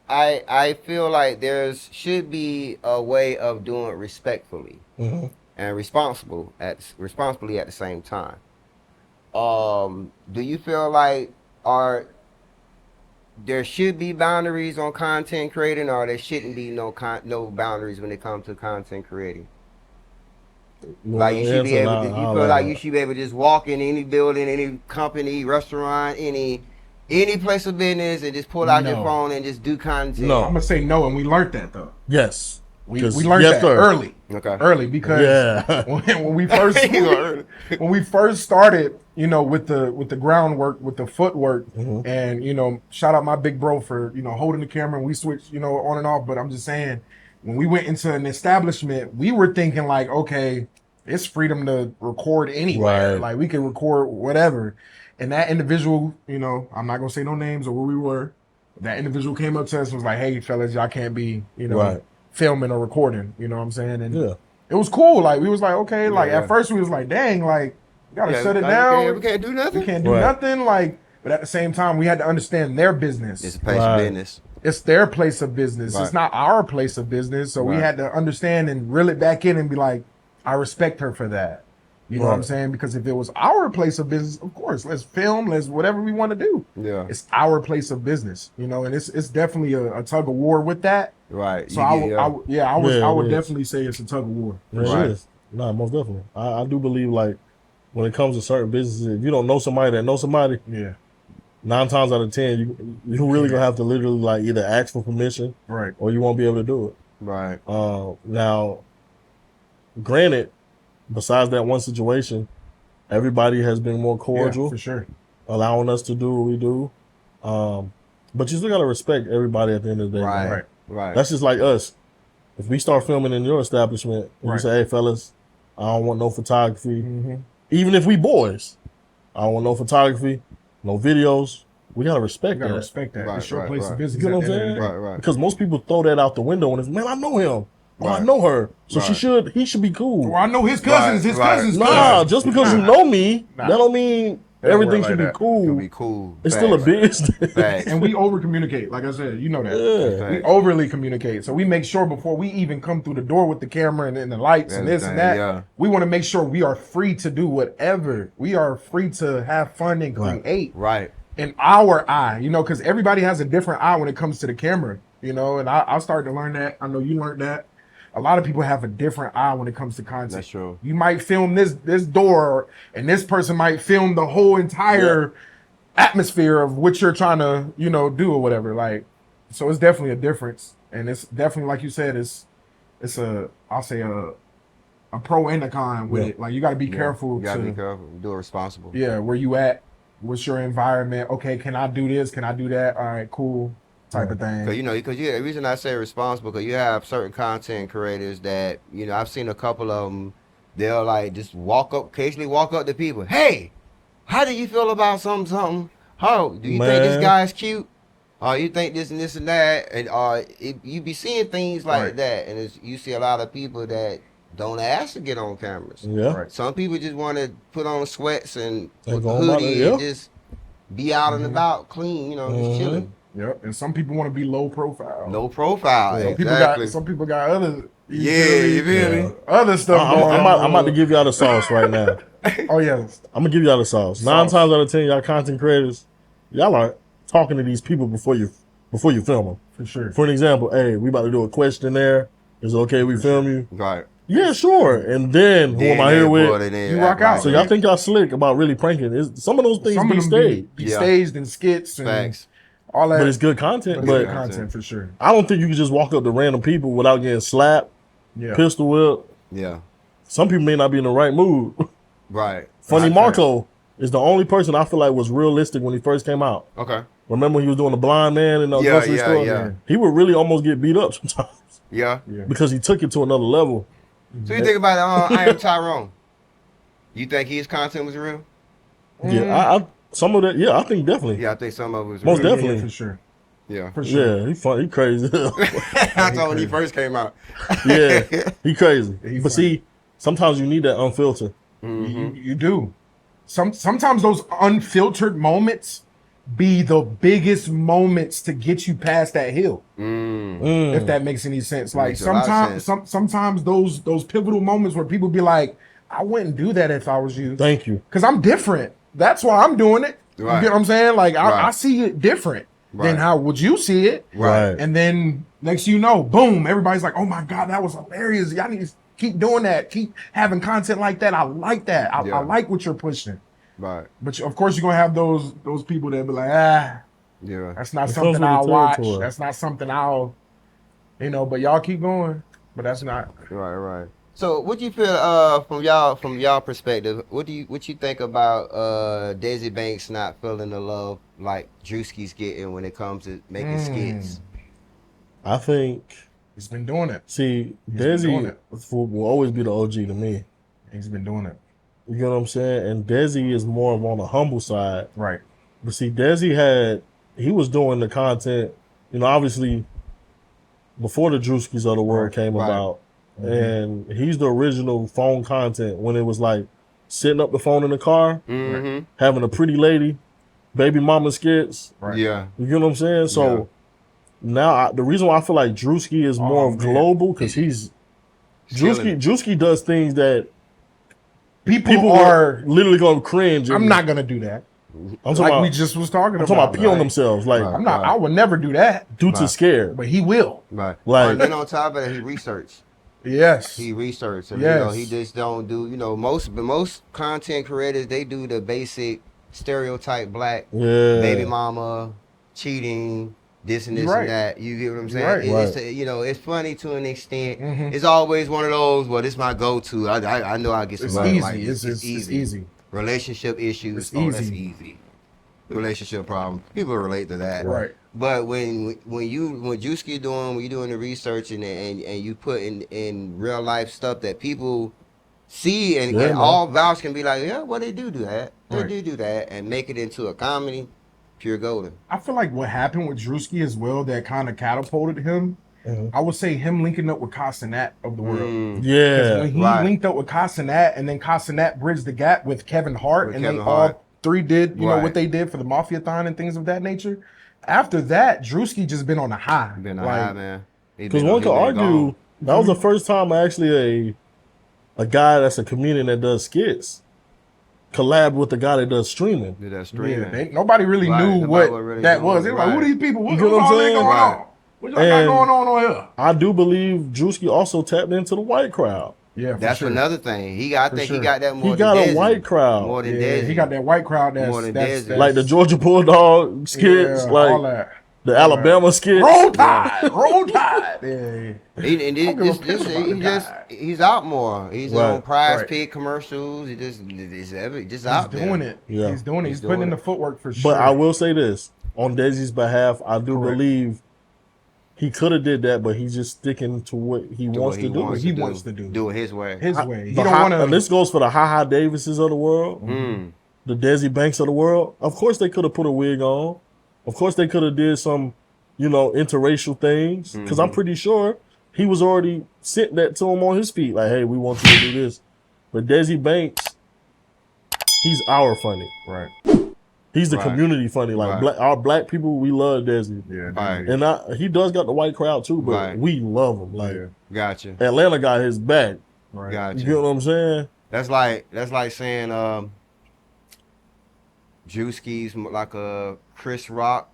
I feel like should be a way of doing it respectfully and responsibly at the same time. Do you feel like there should be boundaries on content creating, or there shouldn't be no boundaries when it comes to content creating? Like you should be able to, you feel like you should be able to just walk in any building, any company, restaurant, any place of business and just pull out your phone and just do content? No, I'm gonna say no, and we learned that though. Yes, we learned that early. Okay, early because when we first started, you know, with the groundwork, with the footwork, and you know, shout out my big bro for holding the camera, and we switched on and off. But I'm just saying, when we went into an establishment, we were thinking like, okay, it's freedom to record anywhere. Like we can record whatever. And that individual, I'm not gonna say no names or where we were. That individual came up to us and was like, "Hey, fellas, y'all can't be, filming or recording." You know what I'm saying? And it was cool. Like we was like, okay. Like at first we was like, "Dang, like we gotta shut it down. We can't do nothing. We can't do nothing." Like, but at the same time, we had to understand their business. It's a place of business. It's their place of business. It's not our place of business. So we had to understand and reel it back in and be like, I respect her for that. You know what I'm saying? Because if it was our place of business, of course, let's film, let's whatever we want to do. Yeah. It's our place of business, and it's definitely a tug of war with that. Right. So I would definitely say it's a tug of war. It is. No, most definitely. I do believe, like, when it comes to certain businesses, if you don't know somebody that knows somebody, 9 times out of 10, you really gonna have to literally like either ask for permission, or you won't be able to do it. Right. Now, granted, besides that one situation, everybody has been more cordial, for sure, allowing us to do what we do. But you still gotta respect everybody at the end of the day. Right. That's just like us. If we start filming in your establishment, and you say, "Hey, fellas, I don't want no photography," even if we boys, I don't want no photography, no videos. We gotta respect that. Respect that. It's your place of business. You know what I'm saying? Right. Because most people throw that out the window and it's, man, I know him. Well, I know her, so he should be cool. Well, I know his cousins. His cousins. Nah, just because you know me, that don't mean everything should be cool. It'll be cool. It's still a business. And we over communicate. Like I said, you know that. Yeah. We overly communicate. So we make sure before we even come through the door with the camera and the lights and this and that, we want to make sure we are free to do whatever. We are free to have fun and create. Right. In our eye, because everybody has a different eye when it comes to the camera, and I started to learn that. I know you learned that. A lot of people have a different eye when it comes to content. That's true. You might film this door, and this person might film the whole entire atmosphere of what you're trying to, do or whatever. Like, so it's definitely a difference, and it's definitely, like you said, it's I'll say a pro and a con with it. Like, you got to be careful. You gotta be careful. Do it responsible. Yeah, where you at? What's your environment? Okay, can I do this? Can I do that? All right, cool. Type of thing. Because the reason I say responsible, because you have certain content creators that, I've seen a couple of them, they'll like just occasionally walk up to people. Hey, how do you feel about something? How do you think this guy's cute? Or you think this and this and that? And you be seeing things like that, and you see a lot of people that don't ask to get on cameras. Yeah. Right. Some people just want to put on sweats and They with go a about hoodie it, and just be out and about, clean, just chilling. Yep. And some people want to be low profile. No profile. Some Exactly. some people got other. You feel me? Other stuff going on. I'm about to give y'all the sauce right now. Oh yes. I'm gonna give y'all the sauce. 9 times out of 10, y'all content creators, y'all are talking to these people before you film them. For sure. For an example, hey, we about to do a questionnaire. Is it okay we film you? Right. Yeah, sure. And then who am I here with? You rock out. So y'all think y'all slick about really pranking? Some of those things be staged. Be staged and skits and Facts. all that. But it's good content. But good content for sure. I don't think you can just walk up to random people without getting slapped, pistol whipped. Yeah. Some people may not be in the right mood. Right. Funny Marco is the only person I feel like was realistic when he first came out. Okay. Remember when he was doing the blind man in the grocery store? Yeah. He would really almost get beat up sometimes. Yeah. Because he took it to another level. So you think about I Am Tyrone. You think his content was real? Yeah, I some of that. Yeah, I think definitely. Yeah, I think some of it was Most real. definitely. Yeah, for sure. Yeah. For sure. Yeah, he fun. He crazy. I thought when he first came out. Yeah, he crazy. He But funny. see, sometimes you need that unfiltered. You do. Sometimes those unfiltered moments be the biggest moments to get you past that hill. If that makes any sense. Like Makes a lot of sense. sometimes those pivotal moments where people be like, I wouldn't do that if I was you. Thank you. Because I'm different. That's why I'm doing it. Right. You get what I'm saying? Like Right. I see it different than Right. how would you see it. Right. And then next thing you know, boom, everybody's like, oh my God, that was hilarious. Y'all need to keep doing that. Keep having content like that. I like that. I like what you're pushing. Right. But of course, you're going to have those people that be like, Yeah. that's not It something comes with I'll the watch. territory. That's not something I'll, but y'all keep going. But that's not. Right. So what do you feel from y'all perspective, what you think about Desi Banks not feeling the love like Drewski's getting when it comes to making skits? I think. He's been doing it. See, been doing Desi it. will always be the OG to me. He's been doing it. You know what I'm saying? And Desi is more of on the humble side. Right. But see, Desi he was doing the content, obviously before the Drewskis of the world came about. And he's the original phone content when it was like setting up the phone in the car, having a pretty lady, baby mama skits. Right. Yeah. You get what I'm saying? So now the reason why I feel like Drewski is more of global, because Drewski does things that people are literally gonna cringe. I'm not gonna do that. I'm talking Like about, we just was talking I'm about. talking about pee on themselves. Like I'm not. I would never do that. dudes are scared. But he will. Right. Like- and then on top of that, he researched. Yes. He researched. And, Yes. he just don't do. Most content creators, they do the basic stereotype black Yeah. baby mama cheating. This and this Right. and that. You get what I'm saying? Right. It's it's funny to an extent. It's always one of those. Well, this is my go-to. I know I get some It's love easy. like this. It's easy. Relationship issues. It's That's easy. easy. Relationship problem. People relate to that. Right. But when Juski when you doing the research and you put in real life stuff that people see and all vouch can be like, yeah, well they do that. They do that and make it into a comedy, pure golden. I feel like what happened with Drewski as well that kind of catapulted him. I would say him linking up with Castanat of the world. Yeah. When he linked up with Castanat, and then Castanat bridged the gap with Kevin Hart, and they all three did, what they did for the Mafia-thon and things of that nature. After that, Drewski just been on a high. Been a high, man. Because one could argue that was the first time actually a guy that's a comedian that does skits collabed with the guy that does streaming. Do that streaming. Yeah, nobody really knew what that was. They were like, who these people? What's You get what I'm all saying? going on? What y'all got going on here? I do believe Drewski also tapped into the white crowd. Yeah, for That's sure. another thing. I think he got that more He than got Desi. a white crowd. More than Yeah, Desi. he got that white crowd More than that's Desi. Like the Georgia Bulldog skits, yeah, like all that. the All Alabama that. skits. Roll Tide, Roll Tide. Yeah. And he's out more. He's on Prize Pig commercials. He's out there. Doing it. Yeah. He's doing it. He's putting in the footwork for sure. But I will say this on Desi's behalf, I do believe he could have did that, but he's just sticking to what he wants to do. What he wants to do. Do it his way. His way. He don't want to. And this goes for the Ha Davises of the world, the Desi Banks of the world. Of course, they could have put a wig on. Of course, they could have did some, interracial things. Because I'm pretty sure he was already sent that to him on his feet. Like, hey, we want you to do this. But Desi Banks, he's our funny. Right. He's the community funny. Like our black people, we love Desi. Yeah. Right. And he does got the white crowd too, but we love him. Like, Gotcha. Atlanta got his back. Right. Gotcha. You get what I'm saying? That's like saying Drewski's like a Chris Rock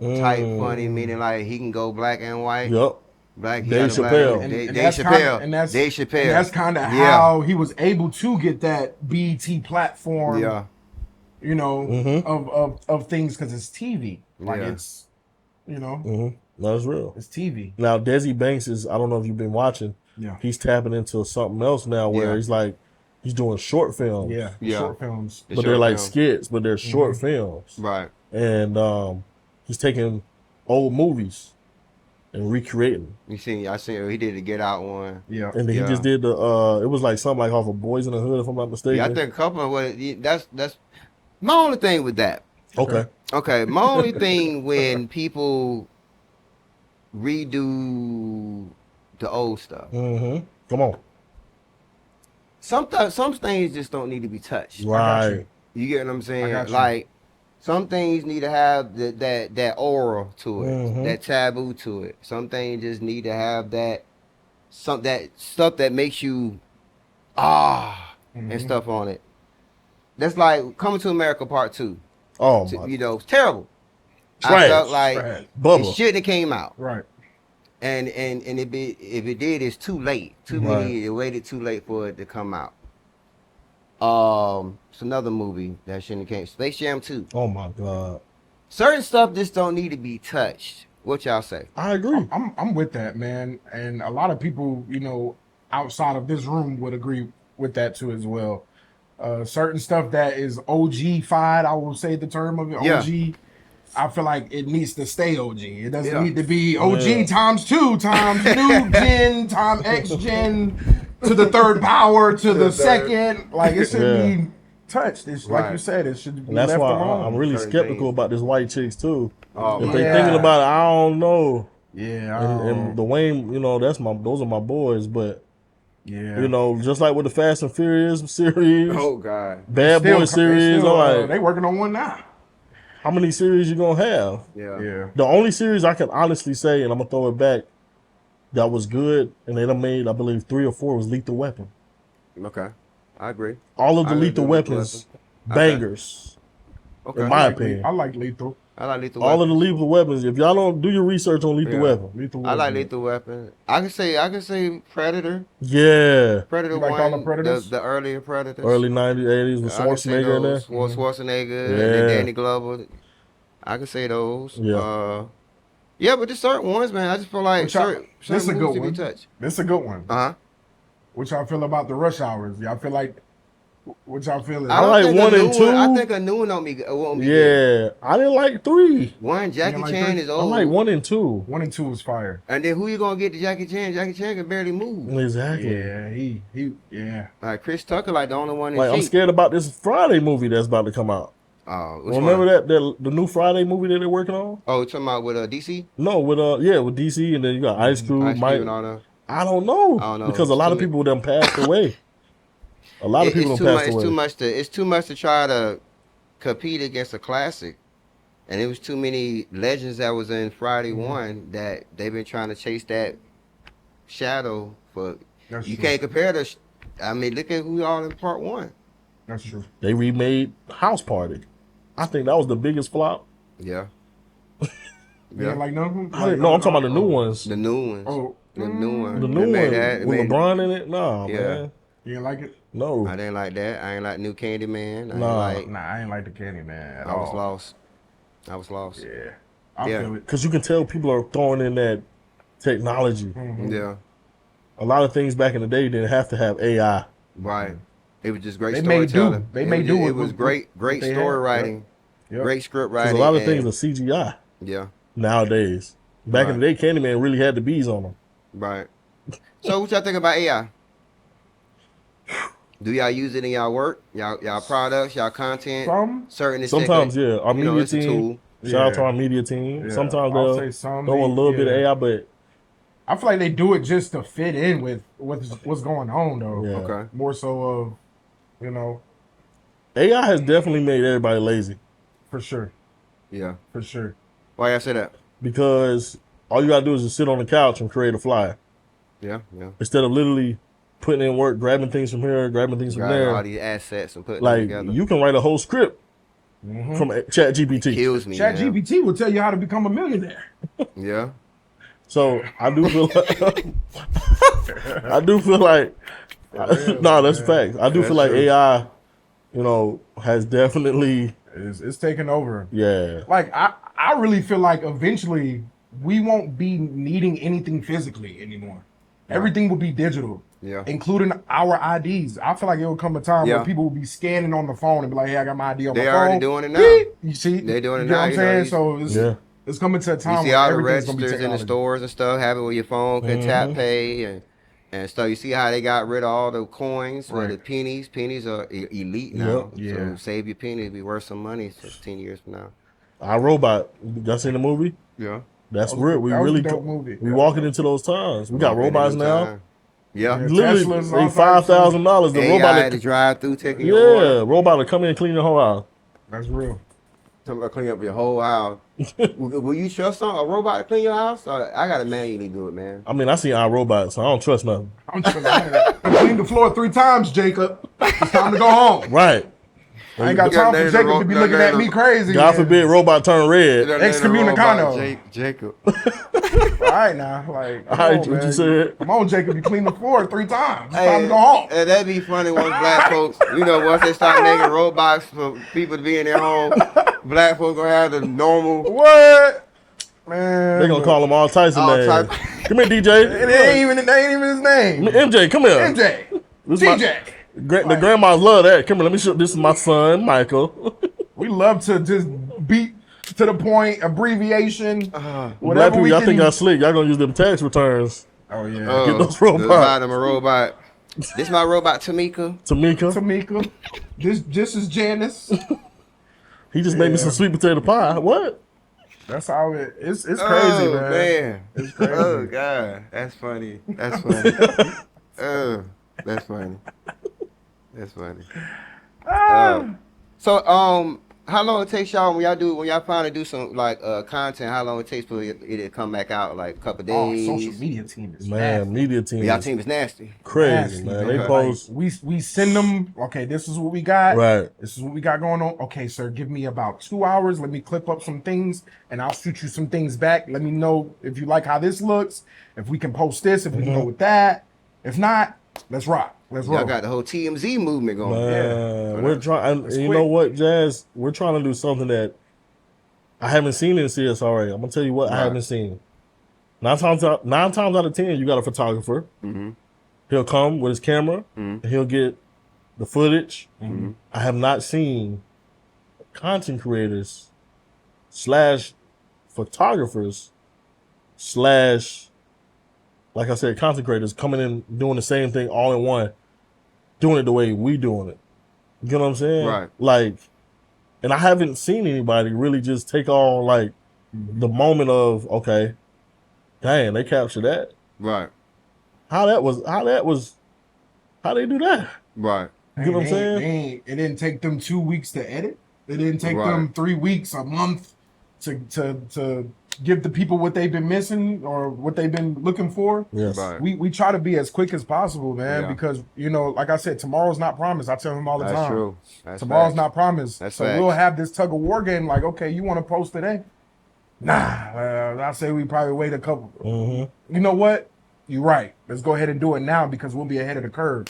type funny, meaning like he can go black and white. Yep. Black Dave Chappelle. Dave Chappelle. And Chappelle. that's kind of how he was able to get that BET platform. Yeah. Of things, because it's TV. Like it's, That's real. it's TV. Now Desi Banks is, I don't know if you've been watching. Yeah. He's tapping into something else now where he's doing short films. Yeah. Short films. But they're like skits, but they're short films. Right. And he's taking old movies and recreating. I seen he did the Get Out one. Yeah. And then he just did the it was like something like off of Boys in the Hood, if I'm not mistaken. Yeah, I think a couple of that's my only thing with that. Okay. My only thing when people redo the old stuff. Come on. Some things just don't need to be touched. Right. You get what I'm saying? you. Like some things need to have that aura to it, that taboo to it. Some things just need to have that stuff that makes you and stuff on it. That's like Coming to America Part 2. Oh, it's terrible. Trash. I felt like it shouldn't have came out. Right. And if it did, it's too late. It waited too late for it to come out. It's another movie that shouldn't have came. Space Jam 2. Oh my God. Certain stuff just don't need to be touched. What y'all say? I agree. I'm with that, man. And a lot of people, outside of this room would agree with that too as well. Certain stuff that is OG-fied, I will say the term of it, OG. I feel like it needs to stay OG. It doesn't need to be OG times 2 times new gen times X gen to the third power to the second. Like it should be touched. It's like you said, it should be left alone. I'm really skeptical about this white chicks too. If they thinking about it, I don't know. Yeah. And Dwayne, those are my boys, but yeah, just like with the Fast and Furious series, oh God, Bad Boy series, they working on one now. How many series you gonna have? Yeah. The only series I can honestly say, and I'm gonna throw it back, that was good, and they done made, I believe, 3 or 4 was Lethal Weapon. Okay, I agree. All of the Lethal Weapons, bangers. Okay. In my opinion, I like Lethal. I like Lethal All Weapon. of the Lethal Weapons. If y'all don't do your research on Lethal Weapon, I like Lethal Weapon. I can say Predator. Yeah. Predator like 1. all the Predators? The earlier Predators. Early 90s, 80s with I can say Schwarzenegger in there. those. Schwarzenegger and then Danny Glover. I can say those. Yeah. But there's certain ones, man. I just feel like certain this is a good movies to be one. touched. This is a good one. What y'all feel about the rush hours? Y'all feel like what y'all feel? I like 1 and 2. I think a new one won't be good. Yeah, I didn't like 3. One, Jackie Chan is I old. like 1 and 2. 1 and 2 was fire. And then who you gonna get to Jackie Chan? Jackie Chan can barely move. Exactly. Yeah, he. Like Chris Tucker, like the only one. Like I'm scared about this Friday movie that's about to come out. Remember that the new Friday movie that they're working on? Oh, talking about with DC? No, with DC, and then you got Ice Cube, Mike. And all that. I don't know because a lot of people done passed away. A lot of people done passed away. It's too much to try to compete against a classic, and it was too many legends that was in Friday 1 that they've been trying to chase that shadow for. That's you true. can't compare the. I mean, look at who all in Part 1. That's true. They remade House Party. I think that was the biggest flop. Yeah. Yeah, like none of them. No, I'm talking about the new ones. The new ones. Oh, The new one. The They new made one that- with made- LeBron in it? Nah, Yeah. man. You didn't like it? No. I didn't like that. I ain't like New Candyman. I Nah. ain't like. Nah, I ain't like the Candy Man at I was all. lost. I was lost. Yeah, I Yeah. feel it. Because you can tell people are throwing in that technology. Mhm. Yeah. A lot of things back in the day didn't have to have AI. Right. It was just great They made storytelling. do. They It made was do just- with It was what great they story had. writing. Yep. Great script Because writing. a lot of and- things are CGI Yeah. nowadays. Back in the day, Candyman really had the bees on him. Right. So what y'all think about AI? Do y'all use it in y'all work, y'all products, y'all content? Certain Sometimes, yeah. Our you know, media it's a team. tool. Shout out to Yeah. our media team. Yeah. Sometimes I'll they'll say some, throw a they- little bit of yeah. AI, but I feel like they do it just to fit in with what's going on, though. yeah. Okay. More so of, you know, AI has definitely made everybody lazy for sure, Yeah. for sure. Why y'all say that? because all you gotta do is just sit on the couch and create a flyer Yeah. Yeah. instead of literally putting in work, grabbing things from here, grabbing things from Grabbing all there. these assets and putting them Like together. you can write a whole script Mm-hmm. from ChatGPT. Kills me. Chat man. GPT will tell you how to become a millionaire. Yeah. So I do feel like I do feel like no, that's facts. I do That's feel like true. AI, you know, has definitely It's taking over. yeah. Like I really feel like eventually we won't be needing anything physically anymore. Everything will be digital. Yeah. Including our IDs. I feel like it will come a time Yeah. where people will be scanning on the phone and be like, "Hey, I got my ID on They my phone." already doing it now. Beep. You see, They doing it you get now, what I'm you know, saying? you- So it's, Yeah. it's coming to a You time see where all the everything's gonna be registers in the technology. stores and stuff, have it where your phone can tap pay and stuff. You see how they got rid of all the coins for the Right. pennies. Pennies are elite now. Yep. Yeah. So save your pennies, be worth some money 10 years from now. Our Robot. Y'all seen the movie? Yeah. That's That was real. a- We that was a really dope movie. we Yeah. walking into those times. We got robots now. Yeah. Yeah. Literally, Teslas, they all types $5,000. The AI robot, at the drive through taking your order. robot will come in and clean your whole house. That's real. Talking about clean up your whole house. Will you trust a robot to clean your house? Or I gotta manually do it, man. I mean, I see our robots, so I don't trust nothing. I'm trying to clean the floor 3 times, Jacob. It's time to go home. Right. I ain't got time for Jacob to be looking at me crazy. God forbid, robot turn red. Excommunicado. Jacob. All right now, like, come All right, on, what man. you said? Come on, Jacob. You clean the floor 3 times. It's time to go home. And that'd be funny once black folks, once they start making robots for people to be in their home, black folks gonna have the normal. What? Man. They gonna call him all types of All names. type- Come here, DJ. It ain't even his name. MJ, come here. MJ. This is my- TJ. The grandmas love that. Come here, let me show. This is my son, Michael. We love to just beat to the point, abbreviation, Black whatever people, we y'all can. think y'all slick. Y'all gonna use them tax returns. Oh yeah. Get those Just robots. buy them a robot. This my robot Tamika. Tamika. Tamika. This is Janice. He just made me some sweet potato pie. What? That's how it's crazy, Oh, man. It's crazy. Oh God, that's funny. That's funny. Oh, that's funny. That's funny. So how long it takes y'all when y'all finally do some content? How long it takes for it to come back out? Like a couple Oh, days. social media team is Man, nasty. media team. Y'all is team is nasty. crazy, Nasty, man. man. They Okay. post We send them. Okay, this is what we got. right. This is what we got going on. Okay, sir, give me about 2 hours. Let me clip up some things, and I'll shoot you some things back. Let me know if you like how this looks. If we can post this. If we can go with that. If not, let's rock. Let's roll. Y'all got the whole TMZ movement going. Man, we're trying. It's You quick. know what, Jazz? We're trying to do something that I haven't seen in CSRA. I'm gonna tell you what I Right. haven't seen. 9 times out of 10, you got a photographer. Mm-hmm. He'll come with his camera. Mhm. And he'll get the footage. Mm-hmm. I have not seen content creators / photographers / like I said, content creators coming in doing the same thing all in one, doing it the way we doing it. You know what I'm saying? Right. Like, and I haven't seen anybody really just take on like the moment of, okay, dang, they captured that. Right. How they do that? Right. You know what I'm saying? It didn't take them 2 weeks to edit. It didn't take Right. them 3 weeks, a month to give the people what they've been missing or what they've been looking for. Yes. Right. We try to be as quick as possible, man, Yeah. because like I said, tomorrow's not promised. I tell them all the That's time. true. That's Tomorrow's facts. not promised. That's so facts. we'll have this tug of war game. Like, okay, you want to post today? Nah, I say we probably wait a couple. Mm-hmm. You know what? You're right. Let's go ahead and do it now because we'll be ahead of the curve.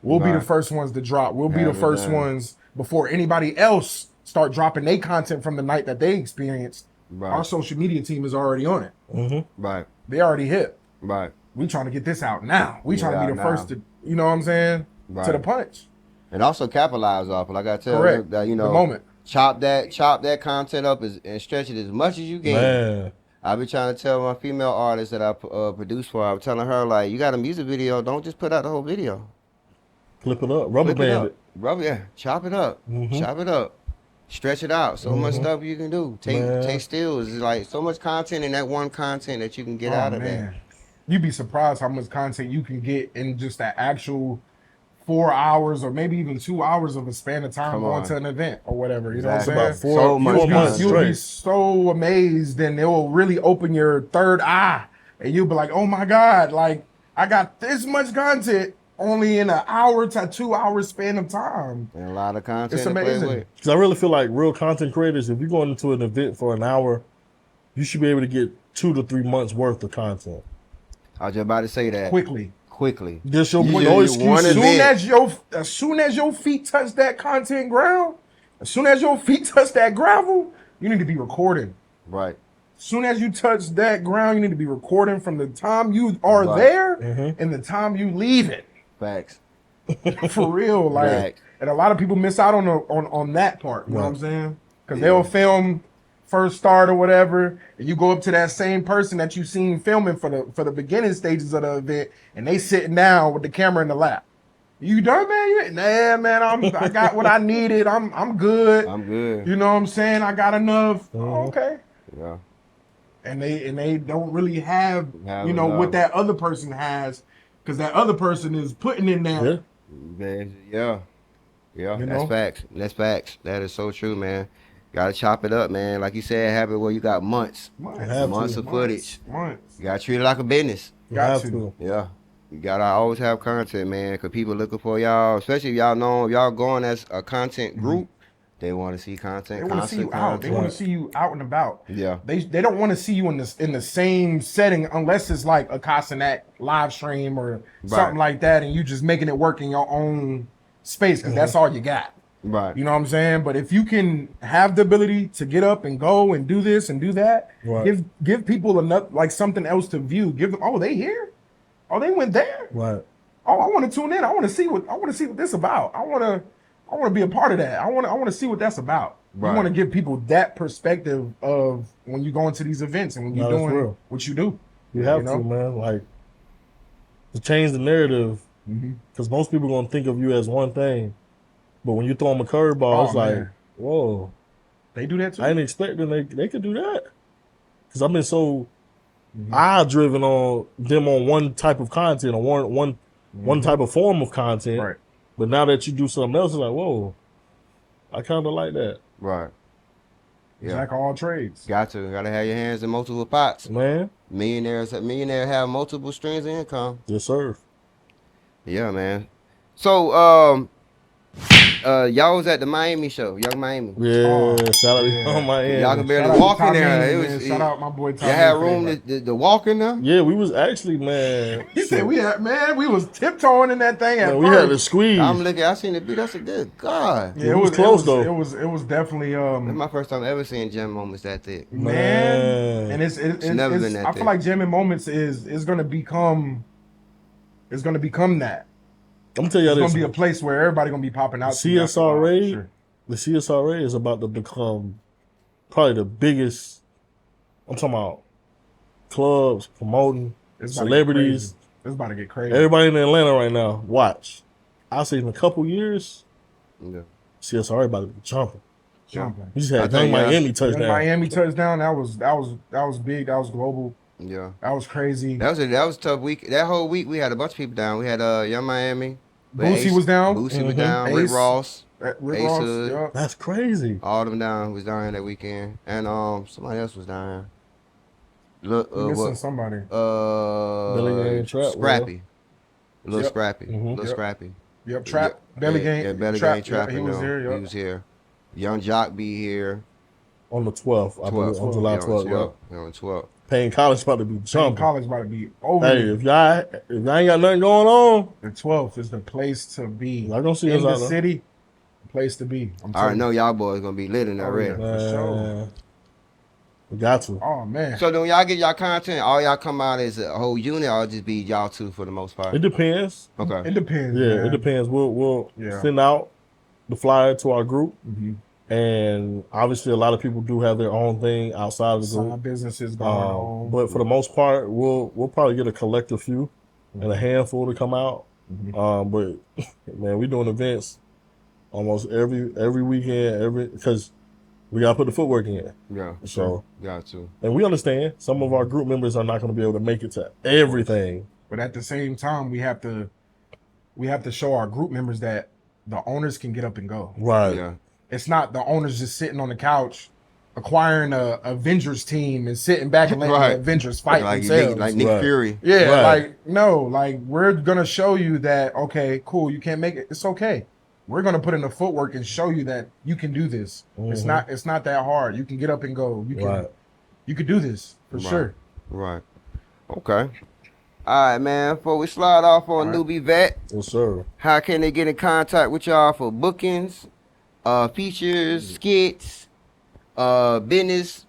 We'll be the first ones to drop. We'll be the first ones before anybody else start dropping their content from the night that they experienced. Right. Our social media team is already on it. Mm-hmm. Right. They already hit. Right. We trying to get this out now. We trying to be the first to, you know what I'm saying, to the punch. And also capitalize off it. Like I tell you, that, you know, the moment. Chop that content up and stretch it as much as you can. Man. I be trying to tell my female artist that I produce for. I'm telling her, like, you got a music video, don't just put out the whole video. Flip it up, rubber band it. Chop it up, chop it up, stretch it out. So much stuff you can do. Take stills. It's like so much content in that one content that you can get out of there. You'd be surprised how much content you can get in just that actual 4 hours or maybe even 2 hours of a span of time going to an event or whatever. You know what I'm saying? About 4 months. You'll be so amazed, and it will really open your third eye, and you'll be like, "Oh my God! Like I got this much content only in an hour to 2 hour span of time." And a lot of content. It's amazing. Because I really feel like real content creators, if you're going into an event for an hour, you should be able to get 2 to 3 months worth of content. I was just about to say that quickly. Just your no excuse. As soon as your feet touch that content ground, as soon as your feet touch that gravel, you need to be recording. Right. As soon as you touch that ground, you need to be recording from the time you are there and the time you leave it. Facts. For real, like, Facts. And a lot of people miss out on that part. You know what I'm saying? Because they'll film first start or whatever, and you go up to that same person that you seen filming for the beginning stages of the event, and they sitting down with the camera in the lap. You done, man? Nah, man. I got what I needed. I'm good. I'm good. You know what I'm saying? I got enough. Oh, okay. Yeah. And they don't really have you know enough. What that other person has, because that other person is putting in there. Yeah. That's facts. That is so true, man. Gotta chop it up, man. Like you said, have it where you got months of footage. You gotta treat it like a business. Got to. Yeah. You gotta always have content, man, because people looking for y'all, especially if y'all going as a content group, they want to see content. They want to see you out. They want to see you out and about. Yeah. They don't want to see you in the same setting unless it's like a Casanet live stream or something like that, and you just making it work in your own space because that's all you got. Right. You know what I'm saying? But if you can have the ability to get up and go and do this and do that, give people enough, like something else to view. Give them, oh, they here? Oh, they went there? Right. Oh, I want to tune in. I want to see what this about. I want to be a part of that. I want to see what that's about. Right. You want to give people that perspective of when you go into these events and when you're doing what you do. You have to, man. Like, to change the narrative, because most people are going to think of you as one thing. But when you throw them a curveball, it's like, whoa. They do that too? I didn't expect them. They could do that. Because I've been so eye-driven on them on one type of content or one type of form of content. Right. But now that you do something else, it's like, whoa, I kind of like that. Right. Yeah. Jack of all trades. Got to have your hands in multiple pots. Man. Millionaires have multiple streams of income. Yes, sir. Yeah, man. So, y'all was at the Miami show, Young Miami. Yeah, shout out to Miami. Y'all can barely walk in there. Shout out my boy Tom. Y'all had room to walk in there? Yeah, we was actually, man. He said we was tiptoeing in that thing. We had to squeeze. I seen it beat. I said, good God. Yeah, it was close though. It was definitely. That's my first time ever seeing Jam Moments that thick. Man. And it's never been that thick. I feel like Jamming Moments is gonna become that. I'm gonna tell you, it's gonna be a place where everybody gonna be popping out. CSRA, the CSRA is about to become probably the biggest. I'm talking about clubs promoting celebrities. It's about to get crazy. Everybody in Atlanta right now, watch. I say in a couple years, CSRA about to be jumping. We just had Young Miami touchdown. Miami touchdown. That was big. That was global. Yeah, that was crazy. That was a tough week. That whole week we had a bunch of people down. We had Young Miami. Boosie was down. Boosie was down. Rick Ross. Yeah. That's crazy. All of them down was down here that weekend, and somebody else was down here. Look, missing somebody. Belly Gang Trap. Scrappy. Little Scrappy. Yep. Trap. Belly Gang. Yeah, Belly Gang Trap. He was here. He was here. Young Jock be here. On the 12th. On July 12th. Yeah, on the 12th. Payne College about to be Payne jumping. College about to be over. Hey, if y'all ain't got nothing going on, the 12th is the place to be. y'all gonna see in us the out there. city. Place to be. I'm I already know y'all boys gonna be lit in there already. For sure. Man, we got to. Oh man. So then when y'all get y'all content, all y'all come out as a whole unit, or just be y'all two for the most part? It depends. Okay. It depends. Yeah, man. it depends. We'll Yeah. send out the flyer to our group, Mhm. and obviously a lot of people do have their own thing outside of the group. Side businesses going on. But for the most part, we'll probably get a collective few and a handful to come out. But man, we doing events almost every weekend, because we gotta put the footwork in. Yeah. So Got to. and we understand some of our group members are not going to be able to make it to everything. But at the same time, we have to show our group members that the owners can get up and go. Right. Yeah. It's not the owners just sitting on the couch acquiring a Avengers team and sitting back and letting Right. the Avengers fight Like themselves. like Nick Right. Fury. Yeah, Right. like no, like we're gonna show you that okay, cool, you can't make it. It's okay. We're gonna put in the footwork and show you that you can do this. It's not that hard. You can get up and go. You can you can do this for sure. Right. Okay. All right, man. Before we slide off on NewbieVet, Yes, sir. how can they get in contact with y'all for bookings, features, skits, business,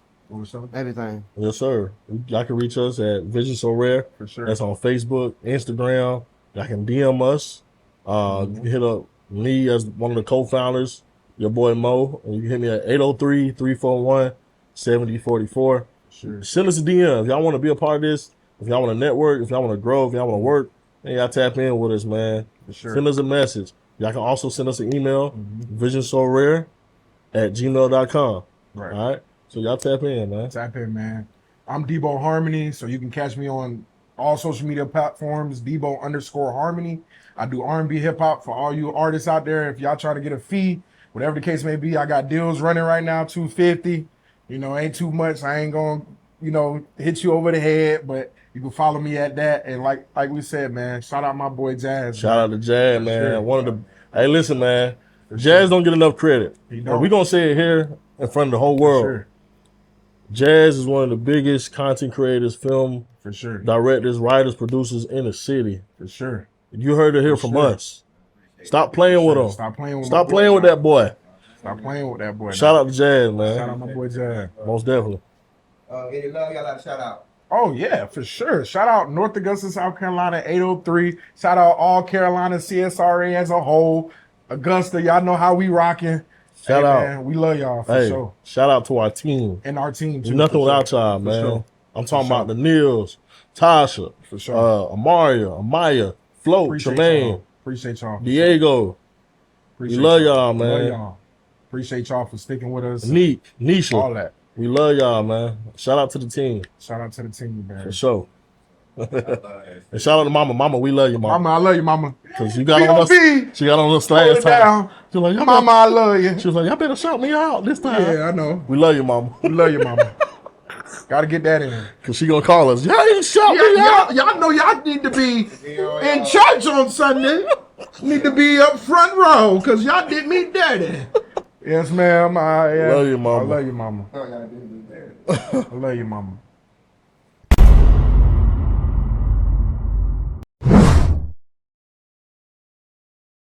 everything? Yes, sir. Y'all can reach us at Visionsorare. For sure. That's on Facebook, Instagram. Y'all can DM us. You can hit up me as one of the co-founders, your boy Mo, and you can hit me at 803-341-7044. Sure. Send us a DM if y'all want to be a part of this. If y'all want to network, if y'all want to grow, if y'all want to work, then y'all tap in with us, man. For sure. Send us a message. Y'all can also send us an email, visionsorare@gmail.com. Right. All right. So y'all tap in, man. Tap in, man. I'm Dbo Harmony, so you can catch me on all social media platforms, Dbo_Harmony. I do R&B hip hop for all you artists out there. If y'all try to get a fee, whatever the case may be, I got deals running right now, $250. Ain't too much. I ain't gonna, hit you over the head, but you can follow me at that. And like we said, man, shout out my boy Jazz. Shout out to Jazz, man. Sure. One of the Hey, listen, man. Jazz don't get enough credit. He And don't. we're gonna say it here in front of the whole world. For sure. Jazz is one of the biggest content creators, film For sure. directors, writers, producers in the city. For sure. You heard it here from sure. us. Stop playing with him. Stop playing with Stop my playing boy with now. that boy. Stop playing with that boy. Shout now. out to Jazz, man. Shout out my boy Jazz. Most definitely. Any love y'all like to shout out? Oh, yeah, for sure. Shout out North Augusta, South Carolina, 803. Shout out all Carolina CSRA as a whole. Augusta, y'all know how we rocking. Shout out. Man, we love y'all for Hey, sure. shout out to our team. And our team, too. There's nothing for without sure. y'all, For man. sure. I'm talking For about the Nils, Tasha, For sure. Amaria, Amaya, Flo, Appreciate Tremaine, y'all. Appreciate y'all. Diego. Appreciate We love y'all, We man. Love y'all. Appreciate y'all for sticking with us. Neek, Nisha. All that. We love y'all, man. Shout out to the team. Shout out to the team, man. For sure. And shout out to Mama. Mama, we love you, Mama. Mama, I love you, Mama. Because you got on us. B.O.B. She got on us Hold last it time. down. She was like, y'all Mama, I love you. She was like, y'all better shout me out this time. Yeah, I know. We love you, Mama. We love you, Mama. Gotta get that in. Because she going to call us. Y'all ain't shout me out. Y'all know y'all need to be in church on Sunday. Need to be up front row because y'all did me dirty. Yes, ma'am. Love you, Mama. I love you, Mama. I love you, Mama.